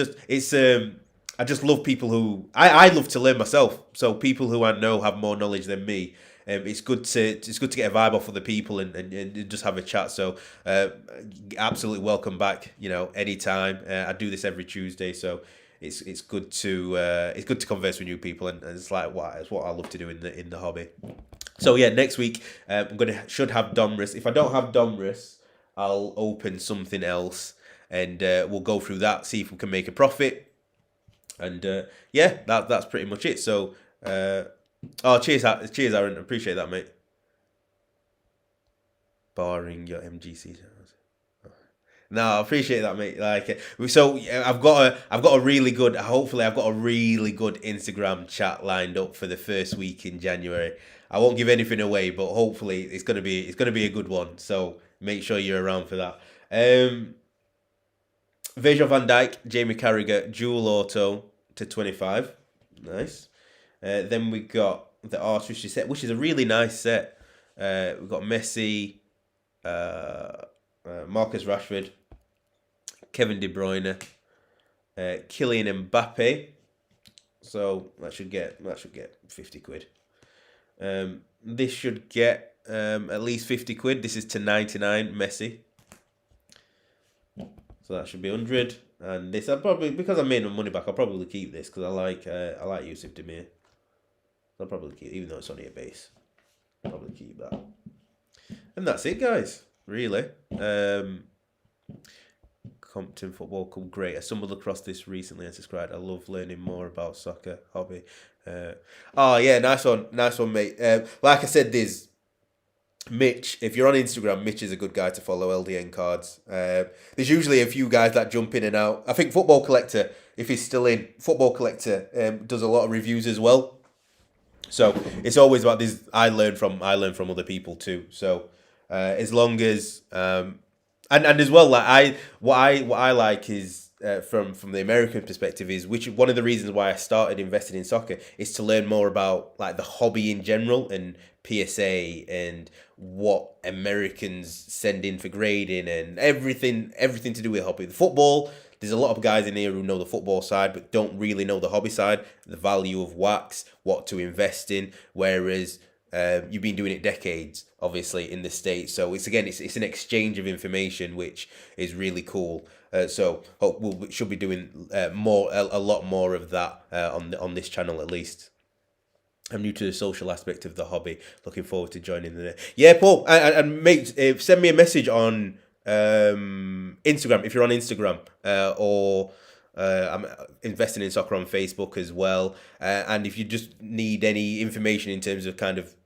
I just love people who I love to learn myself. So people who I know have more knowledge than me. It's good to get a vibe off of the people and just have a chat. So absolutely welcome back. Anytime. I do this every Tuesday, so it's good to converse with new people, and it's like it's what I love to do in the hobby. So yeah, next week should have Domrus. If I don't have Domrus, I'll open something else, and we'll go through that, see if we can make a profit, and yeah, that's pretty much it. So. Oh, cheers, Aaron. Appreciate that, mate. Barring your MGC. No, I appreciate that, mate. So I've got a really good. Hopefully, I've got a really good Instagram chat lined up for the first week in January. I won't give anything away, but hopefully, it's gonna be a good one. So make sure you're around for that. Virgil van Dijk, Jamie Carragher, dual auto to 25. Nice. Then we got the artistry set, which is a really nice set. We've got Messi, Marcus Rashford, Kevin De Bruyne, Kylian Mbappe. So that should get 50 quid. This should get at least 50 quid. This is to 99 Messi. So that should be 100. And this, because I made my money back, I'll probably keep this because I like Yusuf Demir. I'll probably keep, even though it's only a base. I'll probably keep that. And that's it, guys. Really. Compton Football Club, great. I stumbled across this recently and subscribed. I love learning more about soccer hobby. Oh yeah, nice one, mate. Like I said, there's Mitch. If you're on Instagram, Mitch is a good guy to follow. LDN cards. There's usually a few guys that jump in and out. I think Football Collector if he's still in. Football Collector does a lot of reviews as well. So it's always about this. I learn from other people too. So as long as and as well, like what I like is from the American perspective is which one of the reasons why I started investing in soccer is to learn more about like the hobby in general and PSA and what Americans send in for grading and everything to do with hobby. The football, there's a lot of guys in here who know the football side but don't really know the hobby side, the value of wax, what to invest in, whereas you've been doing it decades, obviously, in the States. So it's an exchange of information, which is really cool. So hope we should be doing a lot more of that on this channel at least. I'm new to the social aspect of the hobby. Looking forward to joining the. Yeah, Paul, and mate, send me a message on Instagram if you're on Instagram, or I'm investing in soccer on Facebook as well. And if you just need any information in terms of kind of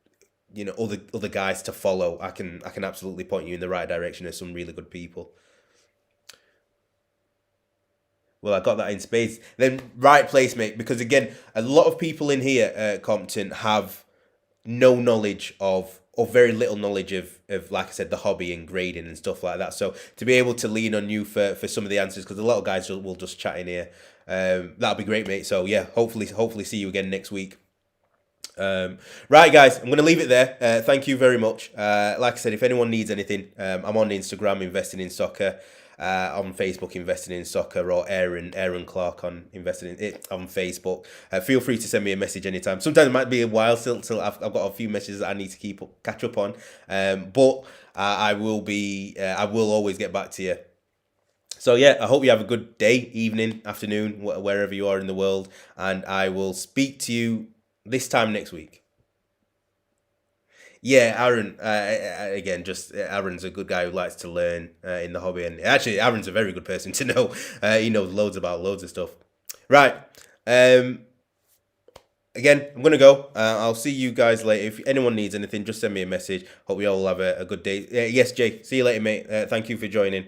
other guys to follow, I can absolutely point you in the right direction of some really good people. Well, I got that in spades. Then right place, mate, because again, a lot of people in here at Compton have no knowledge of, or very little knowledge of like I said, the hobby and grading and stuff like that. So to be able to lean on you for some of the answers, because a lot of guys will just chat in here, that'll be great, mate. So yeah, hopefully see you again next week. Right, guys, I'm going to leave it there. Thank you very much. Like I said, if anyone needs anything, I'm on Instagram, investing in soccer. On Facebook, investing in soccer, or Aaron Clark on investing in it on Facebook. Feel free to send me a message anytime. Sometimes it might be a while till I've got a few messages that I need to catch up on. But I will always get back to you. So yeah, I hope you have a good day, evening, afternoon, wherever you are in the world, and I will speak to you this time next week. Yeah, Aaron. Again, just Aaron's a good guy who likes to learn in the hobby, and actually, Aaron's a very good person to know. He knows loads about loads of stuff. Right. Again, I'm gonna go. I'll see you guys later. If anyone needs anything, just send me a message. Hope we all have a good day. Yes, Jay. See you later, mate. Thank you for joining.